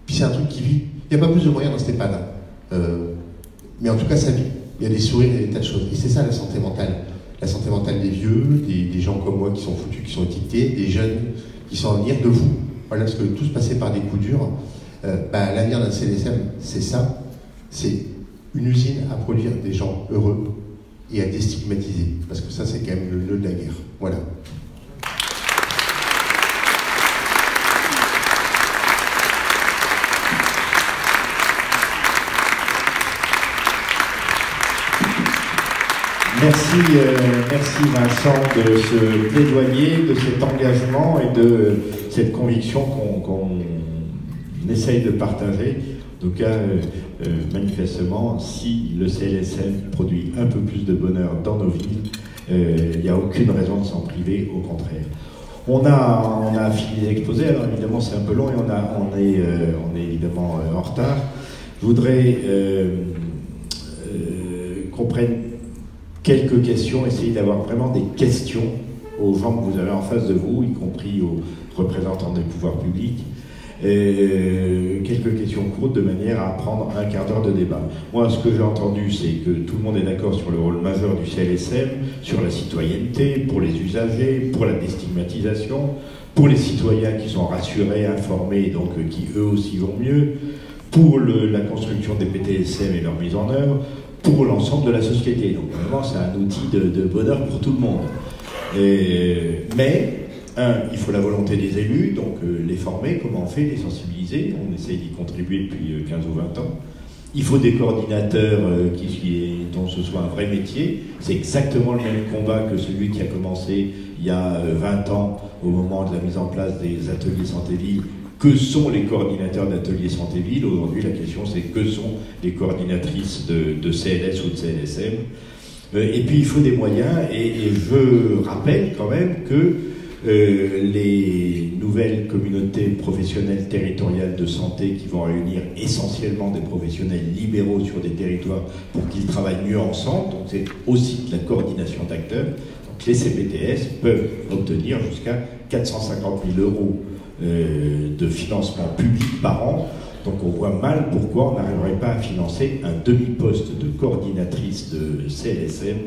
[SPEAKER 6] puis c'est un truc qui vit. Il n'y a pas plus de moyens dans cet EHPAD, mais en tout cas, ça vit. Il y a des sourires, il y a des tas de choses. Et c'est ça la santé mentale. La santé mentale des vieux, des gens comme moi qui sont foutus, qui sont étiquetés, des jeunes qui sont à venir, de vous. Voilà, parce que tous passer par des coups durs. L'avenir d'un CNSM, c'est ça. C'est une usine à produire des gens heureux et à déstigmatiser. Parce que ça, c'est quand même le nœud de la guerre. Voilà.
[SPEAKER 1] Merci Vincent de ce plaidoyer, de cet engagement et de cette conviction qu'on essaye de partager. En tout cas, manifestement, si le CLSM produit un peu plus de bonheur dans nos villes, il n'y a aucune raison de s'en priver, au contraire. On a fini l'exposé, alors évidemment c'est un peu long et on est évidemment en retard. Je voudrais qu'on prenne quelques questions, essayer d'avoir vraiment des questions aux gens que vous avez en face de vous, y compris aux représentants des pouvoirs publics. Quelques questions courtes de manière à prendre un quart d'heure de débat. Moi, ce que j'ai entendu, c'est que tout le monde est d'accord sur le rôle majeur du CLSM, sur la citoyenneté, pour les usagers, pour la déstigmatisation, pour les citoyens qui sont rassurés, informés, donc qui eux aussi vont mieux, pour la construction des PTSM et leur mise en œuvre, pour l'ensemble de la société. Donc vraiment, c'est un outil de bonheur pour tout le monde. Mais, il faut la volonté des élus, donc les former, comment on fait, les sensibiliser, on essaye d'y contribuer depuis 15 ou 20 ans. Il faut des coordinateurs dont ce soit un vrai métier. C'est exactement le même combat que celui qui a commencé il y a 20 ans, au moment de la mise en place des ateliers santé-ville. Que sont les coordinateurs d'ateliers santé-ville? Aujourd'hui, la question c'est que sont les coordinatrices de CLS ou de CLSM. Et puis il faut des moyens, et je rappelle quand même que les nouvelles communautés professionnelles territoriales de santé qui vont réunir essentiellement des professionnels libéraux sur des territoires pour qu'ils travaillent mieux ensemble, donc c'est aussi de la coordination d'acteurs. Donc les CPTS peuvent obtenir jusqu'à 450 000 € de financement public par an. Donc on voit mal pourquoi on n'arriverait pas à financer un demi-poste de coordinatrice de CLSM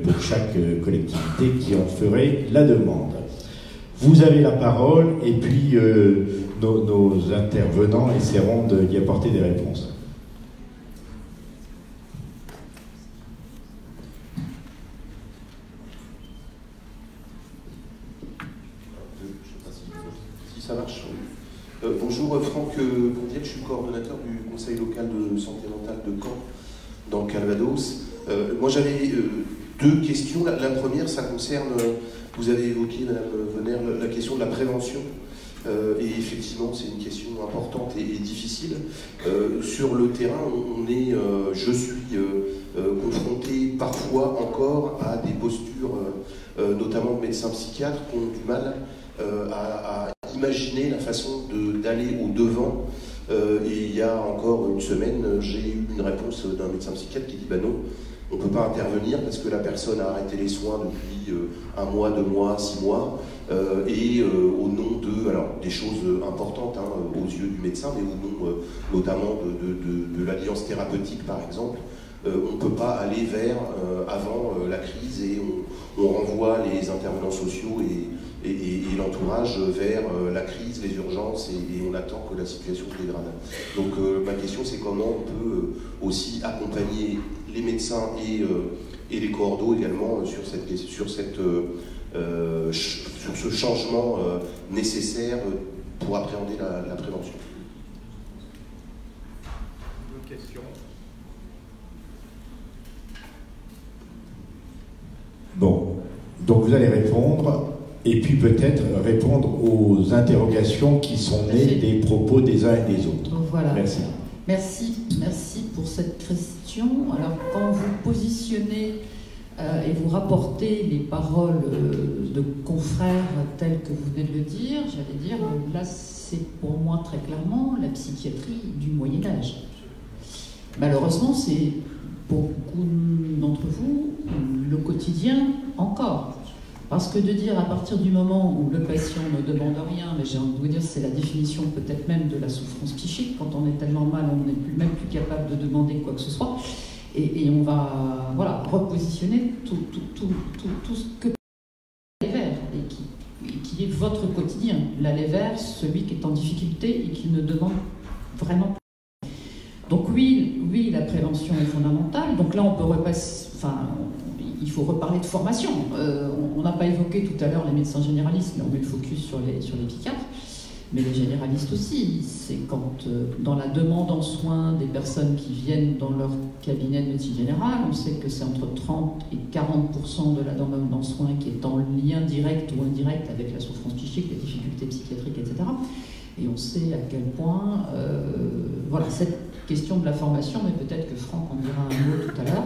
[SPEAKER 1] pour chaque collectivité qui en ferait la demande. Vous avez la parole et puis nos intervenants essaieront d'y apporter des réponses.
[SPEAKER 7] Ça marche. Bonjour, Franck Pondiel, je suis coordonnateur du Conseil local de santé mentale de Caen, dans le Calvados. Moi, j'avais deux questions. La première, ça concerne, vous avez évoqué, Madame Venère, la question de la prévention. Et effectivement, c'est une question importante et difficile. Sur le terrain, je suis confronté parfois encore à des postures, notamment de médecins psychiatres, qui ont du mal à imaginer la façon d'aller au-devant. Et il y a encore une semaine, j'ai eu une réponse d'un médecin psychiatre qui dit « non, on ne peut pas intervenir parce que la personne a arrêté les soins depuis 1 mois, 2 mois, 6 mois, et au nom des choses importantes aux yeux du médecin, mais au nom notamment de l'alliance thérapeutique par exemple, on ne peut pas aller vers avant la crise et on renvoie les intervenants sociaux et l'entourage vers la crise, les urgences, et on attend que la situation se dégrade. Donc ma question, c'est comment on peut aussi accompagner les médecins et les coordos également sur ce changement nécessaire pour appréhender la prévention.
[SPEAKER 8] Une question.
[SPEAKER 1] Bon, donc vous allez répondre. Et puis peut-être répondre aux interrogations qui sont nées des propos des uns et des autres.
[SPEAKER 3] Voilà.
[SPEAKER 1] Merci.
[SPEAKER 3] Merci pour cette question. Alors, quand vous positionnez et vous rapportez les paroles de confrères telles que vous venez de le dire, j'allais dire, là, c'est pour moi très clairement la psychiatrie du Moyen-Âge. Malheureusement, c'est pour beaucoup d'entre vous le quotidien encore. Parce que de dire à partir du moment où le patient ne demande rien, mais j'ai envie de vous dire c'est la définition peut-être même de la souffrance psychique, quand on est tellement mal, on n'est même plus capable de demander quoi que ce soit, et on va repositionner tout ce que l'aller vers, et qui est votre quotidien, l'aller vers celui qui est en difficulté et qui ne demande vraiment pas. Donc oui, la prévention est fondamentale, donc là on peut repasser, il faut reparler de formation. On n'a pas évoqué tout à l'heure les médecins généralistes, mais on met le focus sur les psychiatres, mais les généralistes aussi. C'est quand, dans la demande en soins des personnes qui viennent dans leur cabinet de médecine générale, on sait que c'est entre 30 et 40% de la demande en soins qui est en lien direct ou indirect avec la souffrance psychique, les difficultés psychiatriques, etc. Et on sait à quel point, cette question de la formation, mais peut-être que Franck en dira un mot tout à l'heure.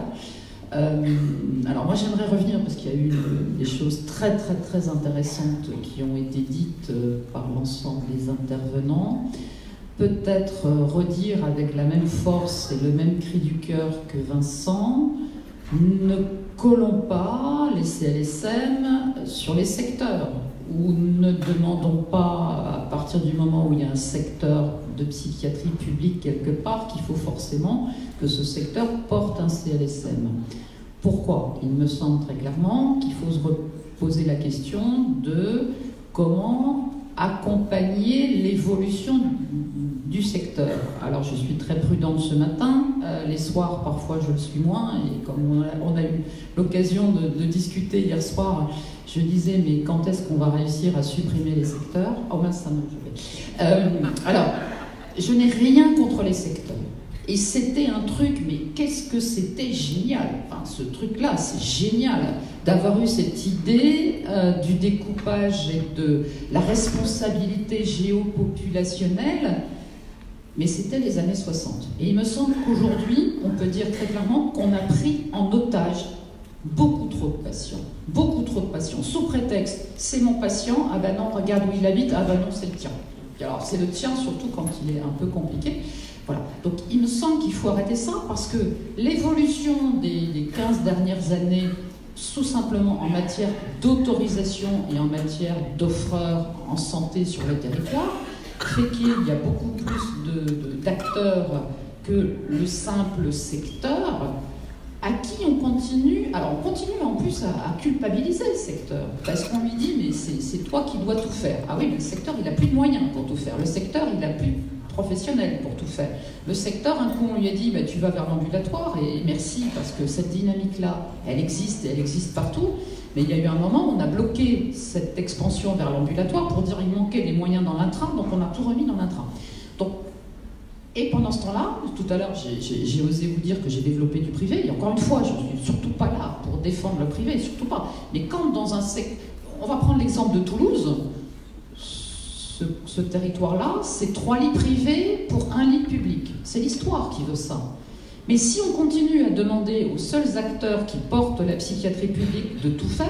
[SPEAKER 3] Alors moi j'aimerais revenir parce qu'il y a eu des choses très très très intéressantes qui ont été dites par l'ensemble des intervenants. Peut-être redire avec la même force et le même cri du cœur que Vincent, ne collons pas les CLSM sur les secteurs, ou ne demandons pas à partir du moment où il y a un secteur de psychiatrie publique quelque part qu'il faut forcément que ce secteur porte un CLSM. Pourquoi? Il me semble très clairement qu'il faut se poser la question de comment accompagner l'évolution du secteur. Alors je suis très prudente ce matin, les soirs parfois je le suis moins, et comme on a eu l'occasion de discuter hier soir, je disais mais quand est-ce qu'on va réussir à supprimer les secteurs? Oh mince, ça me alors, je n'ai rien contre les secteurs. Et c'était un truc, mais qu'est-ce que c'était génial. Enfin, ce truc-là, c'est génial d'avoir eu cette idée du découpage et de la responsabilité géopopulationnelle, mais c'était les années 60. Et il me semble qu'aujourd'hui, on peut dire très clairement qu'on a pris en otage beaucoup trop de patients. Beaucoup trop de patients. Sous prétexte, c'est mon patient, ah ben non, regarde où il habite, ah ben non, c'est le tien. Et alors, c'est le tien surtout quand il est un peu compliqué. Voilà. Donc il me semble qu'il faut arrêter ça parce que l'évolution des 15 dernières années, tout simplement en matière d'autorisation et en matière d'offreurs en santé sur le territoire, fait qu'il y a beaucoup plus d'acteurs que le simple secteur. à qui on continue, alors on continue en plus à culpabiliser le secteur, parce qu'on lui dit, mais c'est toi qui dois tout faire. Ah oui, mais le secteur, il n'a plus de moyens pour tout faire. Le secteur, il n'a plus de professionnels pour tout faire. Le secteur, un coup, on lui a dit, bah, tu vas vers l'ambulatoire, et merci, parce que cette dynamique-là, elle existe, et elle existe partout. Mais il y a eu un moment où on a bloqué cette expansion vers l'ambulatoire pour dire qu'il manquait des moyens dans l'intra, donc on a tout remis dans l'intra. Donc, et pendant ce temps-là, tout à l'heure, j'ai osé vous dire que j'ai développé du privé. Et encore une fois, je ne suis surtout pas là pour défendre le privé, surtout pas. Mais quand dans un secteur... On va prendre l'exemple de Toulouse. Ce territoire-là, c'est 3 lits privés pour 1 lit public. C'est l'histoire qui veut ça. Mais si on continue à demander aux seuls acteurs qui portent la psychiatrie publique de tout faire,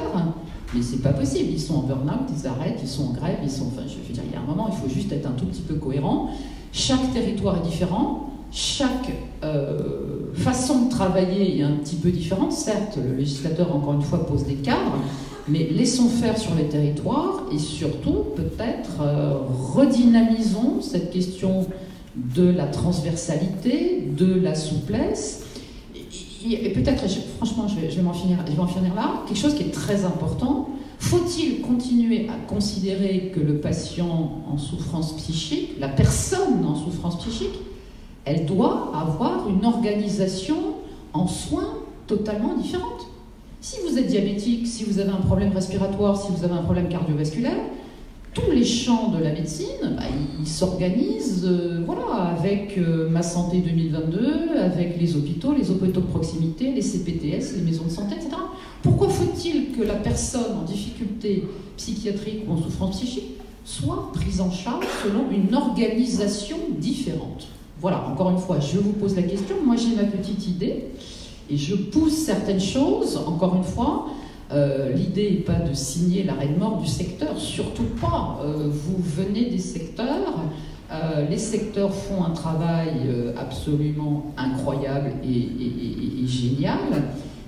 [SPEAKER 3] mais c'est pas possible. Ils sont en burn-out, ils arrêtent, ils sont en grève, ils sont... Enfin, je veux dire, il y a un moment, il faut juste être un tout petit peu cohérent. Chaque territoire est différent, chaque façon de travailler est un petit peu différente. Certes, le législateur, encore une fois, pose des cadres, mais laissons faire sur les territoires et surtout, peut-être, redynamisons cette question de la transversalité, de la souplesse. Et peut-être, franchement, je vais en finir là, quelque chose qui est très important. Faut-il continuer à considérer que le patient en souffrance psychique, la personne en souffrance psychique, elle doit avoir une organisation en soins totalement différente? Si vous êtes diabétique, si vous avez un problème respiratoire, si vous avez un problème cardiovasculaire, tous les champs de la médecine, bah, ils s'organisent voilà, avec Ma Santé 2022, avec les hôpitaux de proximité, les CPTS, les maisons de santé, etc. Pourquoi faut-il que la personne en difficulté psychiatrique ou en souffrance psychique soit prise en charge selon une organisation différente? Voilà, encore une fois, je vous pose la question. Moi, j'ai ma petite idée et je pousse certaines choses. Encore une fois, l'idée n'est pas de signer l'arrêt de mort du secteur, surtout pas. Vous venez des secteurs, les secteurs font un travail absolument incroyable et génial.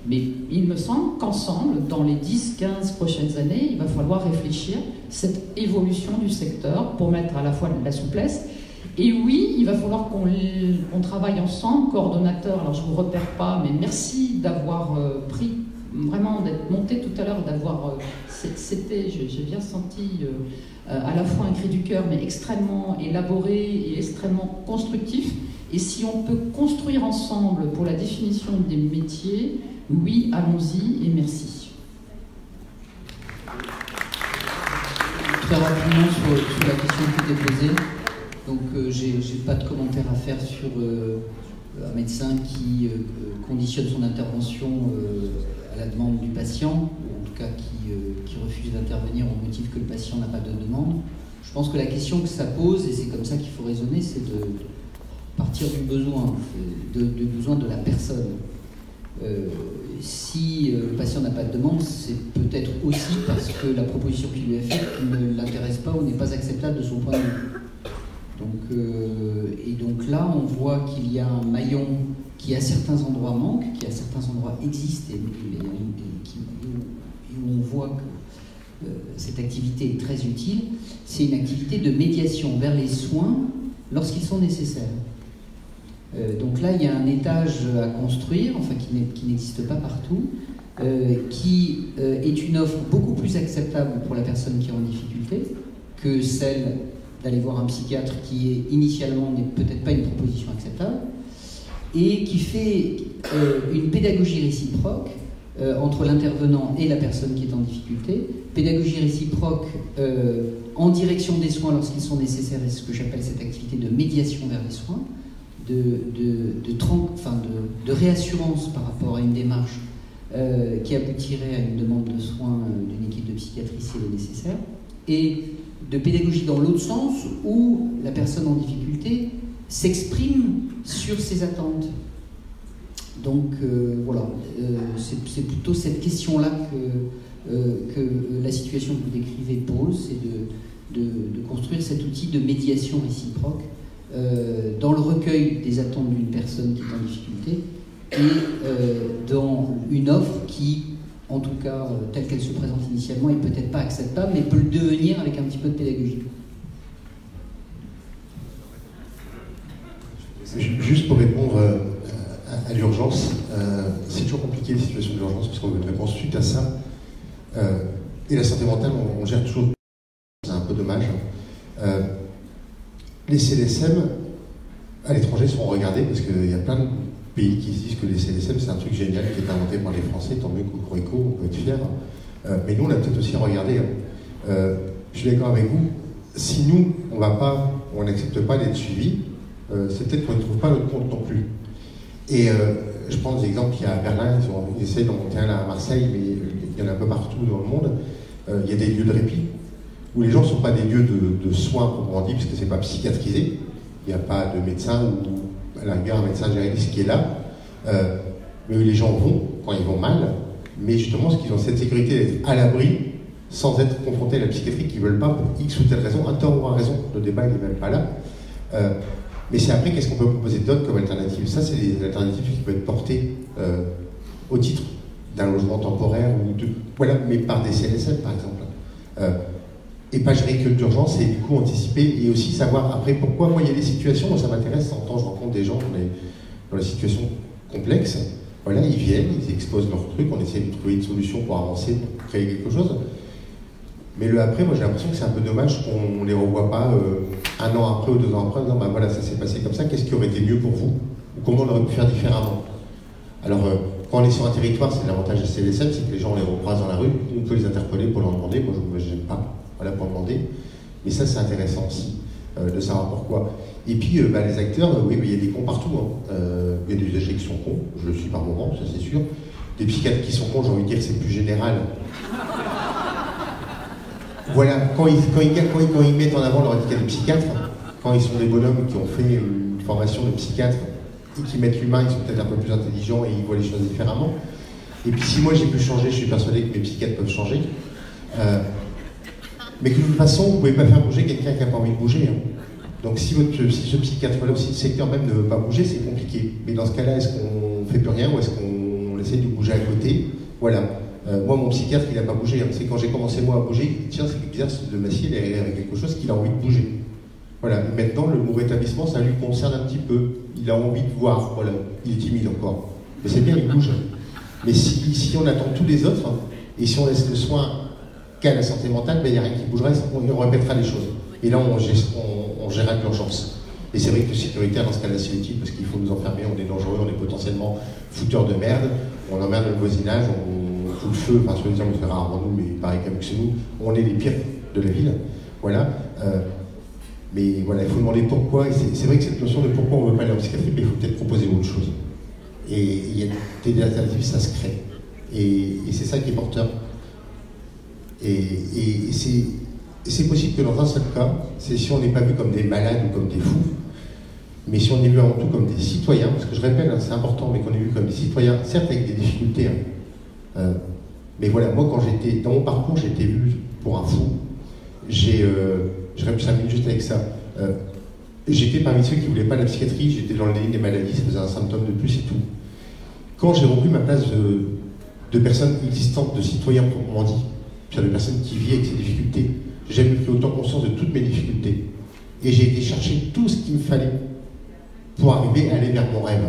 [SPEAKER 3] Mais il me semble qu'ensemble, dans les 10-15 prochaines années, il va falloir réfléchir cette évolution du secteur pour mettre à la fois de la souplesse. Et oui, il va falloir qu'on travaille ensemble, coordonnateurs. Alors je ne vous repère pas, mais merci d'avoir pris, vraiment d'être monté tout à l'heure, d'avoir... j'ai bien senti à la fois un cri du cœur, mais extrêmement élaboré et extrêmement constructif. Et si on peut construire ensemble pour la définition des métiers, oui, allons-y et merci.
[SPEAKER 2] Très rapidement sur la question qui était posée, donc j'ai pas de commentaire à faire sur un médecin qui conditionne son intervention à la demande du patient, ou en tout cas qui refuse d'intervenir au motif que le patient n'a pas de demande. Je pense que la question que ça pose, et c'est comme ça qu'il faut raisonner, c'est de partir du besoin, du besoin de la personne. Si le patient n'a pas de demande, c'est peut-être aussi parce que la proposition qu'il lui a faite ne l'intéresse pas ou n'est pas acceptable de son point de vue. Et donc là, on voit qu'il y a un maillon qui à certains endroits manque, qui à certains endroits existe et où on voit que cette activité est très utile. C'est une activité de médiation vers les soins lorsqu'ils sont nécessaires. Donc là, il y a un étage à construire, enfin qui n'existe pas partout, qui est une offre beaucoup plus acceptable pour la personne qui est en difficulté que celle d'aller voir un psychiatre qui est initialement n'est peut-être pas une proposition acceptable, et qui fait une pédagogie réciproque entre l'intervenant et la personne qui est en difficulté, pédagogie réciproque en direction des soins lorsqu'ils sont nécessaires, et ce que j'appelle cette activité de médiation vers les soins, de réassurance par rapport à une démarche qui aboutirait à une demande de soins d'une équipe de psychiatrie si elle est nécessaire, et de pédagogie dans l'autre sens où la personne en difficulté s'exprime sur ses attentes. Donc voilà, c'est plutôt cette question-là que la situation que vous décrivez pose, c'est de construire cet outil de médiation réciproque dans le recueil des attentes d'une personne qui est en difficulté et dans une offre qui, en tout cas telle qu'elle se présente initialement, est peut-être pas acceptable, mais peut le devenir avec un petit peu de pédagogie.
[SPEAKER 6] Juste pour répondre à l'urgence. C'est toujours compliqué les situations d'urgence parce qu'on veut une réponse suite à ça. Et la santé mentale, on gère toujours. C'est un peu dommage. Les CLSM à l'étranger seront regardés parce qu'il y a plein de pays qui disent que les CLSM c'est un truc génial qui est inventé par les Français, tant mieux qu'Ocorico, on peut être fiers. Mais nous, on a peut-être aussi regardé. Je suis d'accord avec vous. Si nous, on n'accepte pas d'être suivis, c'est peut-être qu'on ne trouve pas notre compte non plus. Et je prends des exemples, il y a à Berlin, ils essayent d'en monter un là à Marseille, mais il y en a un peu partout dans le monde. Il y a des lieux de répit, où les gens ne sont pas des lieux de soins, proprement dit, parce que ce n'est pas psychiatrisé. Il n'y a pas de médecin ou à la rigueur un médecin généraliste qui est là. Mais où les gens vont quand ils vont mal, mais justement, parce qu'ils ont cette sécurité d'être à l'abri, sans être confrontés à la psychiatrie, qu'ils ne veulent pas pour X ou telle raison, un tort ou une raison. Le débat, il n'est même pas là. Mais c'est après, qu'est-ce qu'on peut proposer d'autre comme alternative? Ça, c'est des alternatives qui peuvent être portées au titre d'un logement temporaire, voilà, mais par des CLSM, par exemple. Et pas gérer que d'urgence, et du coup anticiper, et aussi savoir après pourquoi. Moi, il y a des situations, moi ça m'intéresse, en temps je rencontre des gens dans des situations complexes. Voilà, ils viennent, ils exposent leur truc, on essaie de trouver une solution pour avancer, pour créer quelque chose. Mais le après, moi j'ai l'impression que c'est un peu dommage qu'on ne les revoie pas un an après ou 2 ans après, en disant bah voilà, ça s'est passé comme ça, qu'est-ce qui aurait été mieux pour vous? Ou comment on aurait pu faire différemment? Alors, quand on est sur un territoire, c'est l'avantage des CLSM, c'est que les gens, on les recroise dans la rue, on peut les interpeller pour leur demander, moi je n'aime pas, voilà, pour demander. Mais ça, c'est intéressant aussi, de savoir pourquoi. Et puis, les acteurs, oui, il y a des cons partout. Il y a des usagers qui sont cons, je le suis par moment, ça c'est sûr. Des psychiatres qui sont cons, j'ai envie de dire que c'est plus général. Voilà, quand ils mettent en avant leur handicap de psychiatre, quand ils sont des bonhommes qui ont fait une formation de psychiatre et qui mettent l'humain, ils sont peut-être un peu plus intelligents et ils voient les choses différemment. Et puis si moi j'ai pu changer, je suis persuadé que mes psychiatres peuvent changer. Mais que de toute façon, vous ne pouvez pas faire bouger quelqu'un qui n'a pas envie de bouger. Donc si ce psychiatre-là, ou si le secteur même ne veut pas bouger, c'est compliqué. Mais dans ce cas-là, est-ce qu'on ne fait plus rien ou est-ce qu'on essaie de bouger à côté? Voilà. Moi, mon psychiatre, il n'a pas bougé. C'est quand j'ai commencé moi à bouger, il dit tiens, c'est bizarre, de Massier, il est avec quelque chose qu'il a envie de bouger. Voilà. Et maintenant, le mot rétablissement, ça lui concerne un petit peu. Il a envie de voir. Voilà. Il est timide encore. Mais c'est bien, il bouge. Mais si on attend tous les autres, et si on laisse le soin qu'à la santé mentale, il n'y a rien qui bougera, on répétera les choses. Et là, on gérera de l'urgence. Et c'est vrai que le sécuritaire, dans ce cas-là, c'est utile, parce qu'il faut nous enfermer, on est dangereux, on est potentiellement fouteurs de merde, on emmerde le voisinage, on fout le feu, enfin, on le fait rarement nous, mais pareil qu'avec chez nous, on est les pires de la ville. Voilà. Mais voilà, il faut demander pourquoi, et c'est vrai que cette notion de pourquoi on ne veut pas aller en psychiatrie, mais il faut peut-être proposer autre chose. Et il y a des alternatives, ça se crée. Et c'est ça qui est porteur. Et c'est possible que dans un seul cas, c'est si on n'est pas vu comme des malades ou comme des fous, mais si on est vu avant tout comme des citoyens, parce que je répète, c'est important, mais qu'on est vu comme des citoyens, certes avec des difficultés. Mais voilà, moi quand j'étais, dans mon parcours, j'ai été vu pour un fou. Je reste 5 minutes juste avec ça. J'étais parmi ceux qui ne voulaient pas la psychiatrie, j'étais dans le déni des maladies, ça faisait un symptôme de plus et tout. Quand j'ai repris ma place de personne existante, de citoyen proprement dit, puis de personne qui vit avec ses difficultés, j'ai jamais pris autant conscience de toutes mes difficultés. Et j'ai été chercher tout ce qu'il me fallait pour arriver à aller vers mon rêve.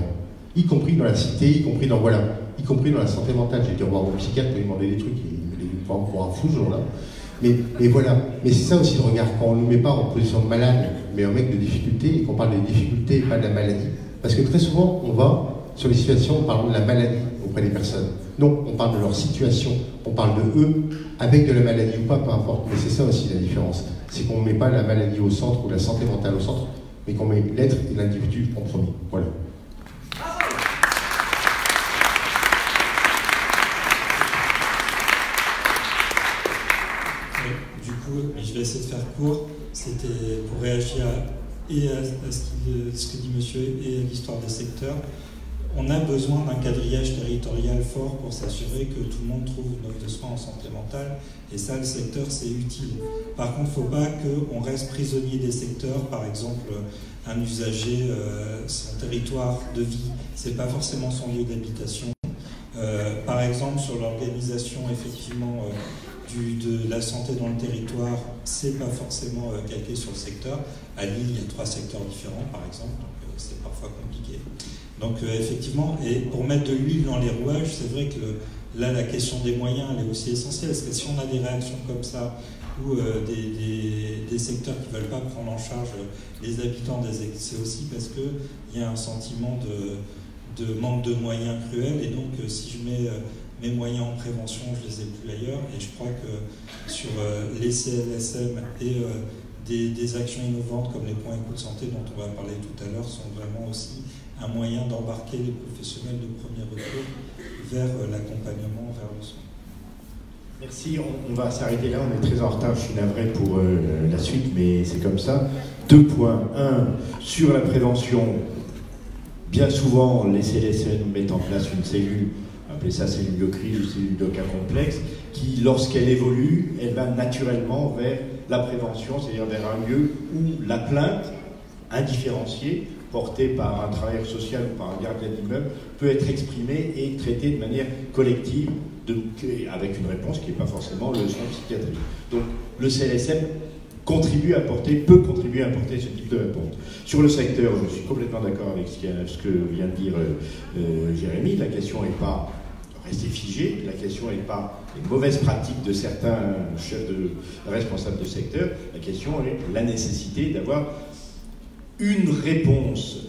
[SPEAKER 6] Y compris dans la cité, y compris dans la santé mentale. J'ai été revoir mon psychiatre pour lui demander des trucs, il me les prendre pour un fou ce jour-là. Mais voilà, mais c'est ça aussi le regard, quand on ne nous met pas en position de malade, mais un mec de difficulté, et qu'on parle des difficultés et pas de la maladie. Parce que très souvent, on va sur les situations en parlant de la maladie auprès des personnes. Non, on parle de leur situation, on parle de eux, avec de la maladie ou pas, peu importe. Mais c'est ça aussi la différence. C'est qu'on ne met pas la maladie au centre ou la santé mentale au centre, mais qu'on met l'être et l'individu en premier. Voilà.
[SPEAKER 5] Du coup, je vais essayer de faire court. C'était pour réagir à ce que dit monsieur et à l'histoire des secteurs. On a besoin d'un quadrillage territorial fort pour s'assurer que tout le monde trouve une offre de soins en santé mentale. Et ça, le secteur, c'est utile. Par contre, il ne faut pas qu'on reste prisonnier des secteurs. Par exemple, un usager, son territoire de vie, ce n'est pas forcément son lieu d'habitation. Par exemple, sur l'organisation, effectivement, de la santé dans le territoire, c'est pas forcément calqué sur le secteur. À Lille, il y a 3 secteurs différents, par exemple, donc c'est parfois compliqué. Donc effectivement, et pour mettre de l'huile dans les rouages, c'est vrai que là, la question des moyens, elle est aussi essentielle, parce que si on a des réactions comme ça, ou des secteurs qui ne veulent pas prendre en charge les habitants, c'est aussi parce qu'il y a un sentiment de manque de moyens cruel, et donc si je mets mes moyens en prévention, je les ai plus ailleurs, et je crois que sur les CLSM et des actions innovantes comme les points écoute santé dont on va parler tout à l'heure sont vraiment aussi un moyen d'embarquer les professionnels de premier recours vers l'accompagnement, vers le soin.
[SPEAKER 1] Merci, on va s'arrêter là, on est très en retard, je suis navré pour la suite, mais c'est comme ça. 2 points. 1, sur la prévention, bien souvent les CLSM mettent en place une cellule, appelez ça cellule de crise ou cellule de cas complexe, qui lorsqu'elle évolue, elle va naturellement vers la prévention, c'est-à-dire vers un lieu où la plainte indifférenciée, portée par un travailleur social ou par un gardien d'immeuble, peut être exprimée et traitée de manière collective, avec une réponse qui n'est pas forcément le soin psychiatrique. Donc le CLSM peut contribuer à apporter ce type de réponse. Sur le secteur, je suis complètement d'accord avec ce que vient de dire Jérémy. La question n'est pas rester figée, la question n'est pas les mauvaises pratiques de certains chefs de responsables de secteur, la question est la nécessité d'avoir une réponse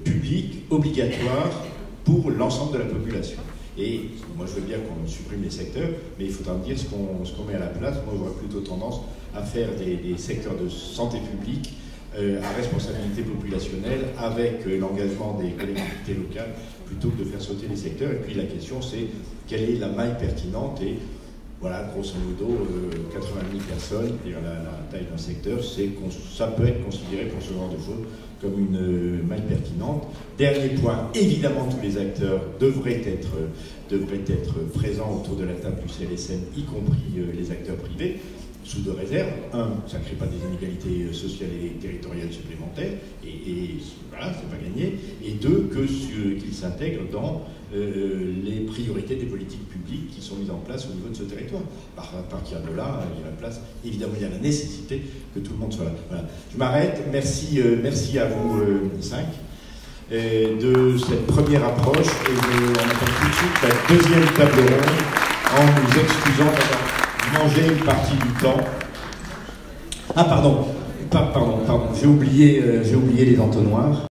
[SPEAKER 1] publique obligatoire pour l'ensemble de la population. Et moi je veux bien qu'on supprime les secteurs, mais il faudra me dire ce qu'on met à la place. Moi j'aurais plutôt tendance à faire des secteurs de santé publique à responsabilité populationnelle avec l'engagement des collectivités locales plutôt que de faire sauter les secteurs. Et puis la question c'est quelle est la maille pertinente, et voilà, grosso modo, 80 000 personnes, c'est-à-dire la taille d'un secteur, ça peut être considéré pour ce genre de choses comme une maille pertinente. Dernier point, évidemment tous les acteurs devraient être présents autour de la table du CLSM, y compris les acteurs privés, sous 2 réserves. 1, ça ne crée pas des inégalités sociales et territoriales supplémentaires, et voilà, c'est pas gagné. Et 2, qu'ils s'intègrent dans les priorités des politiques publiques qui sont mises en place au niveau de ce territoire. À partir de là, il y a la place, évidemment, il y a la nécessité que tout le monde soit là. Voilà. Je m'arrête. Merci à vous 5 de cette première approche, et on attend tout de suite la deuxième table ronde en nous excusant d'avoir mangé une partie du temps. Ah pardon, j'ai oublié les entonnoirs.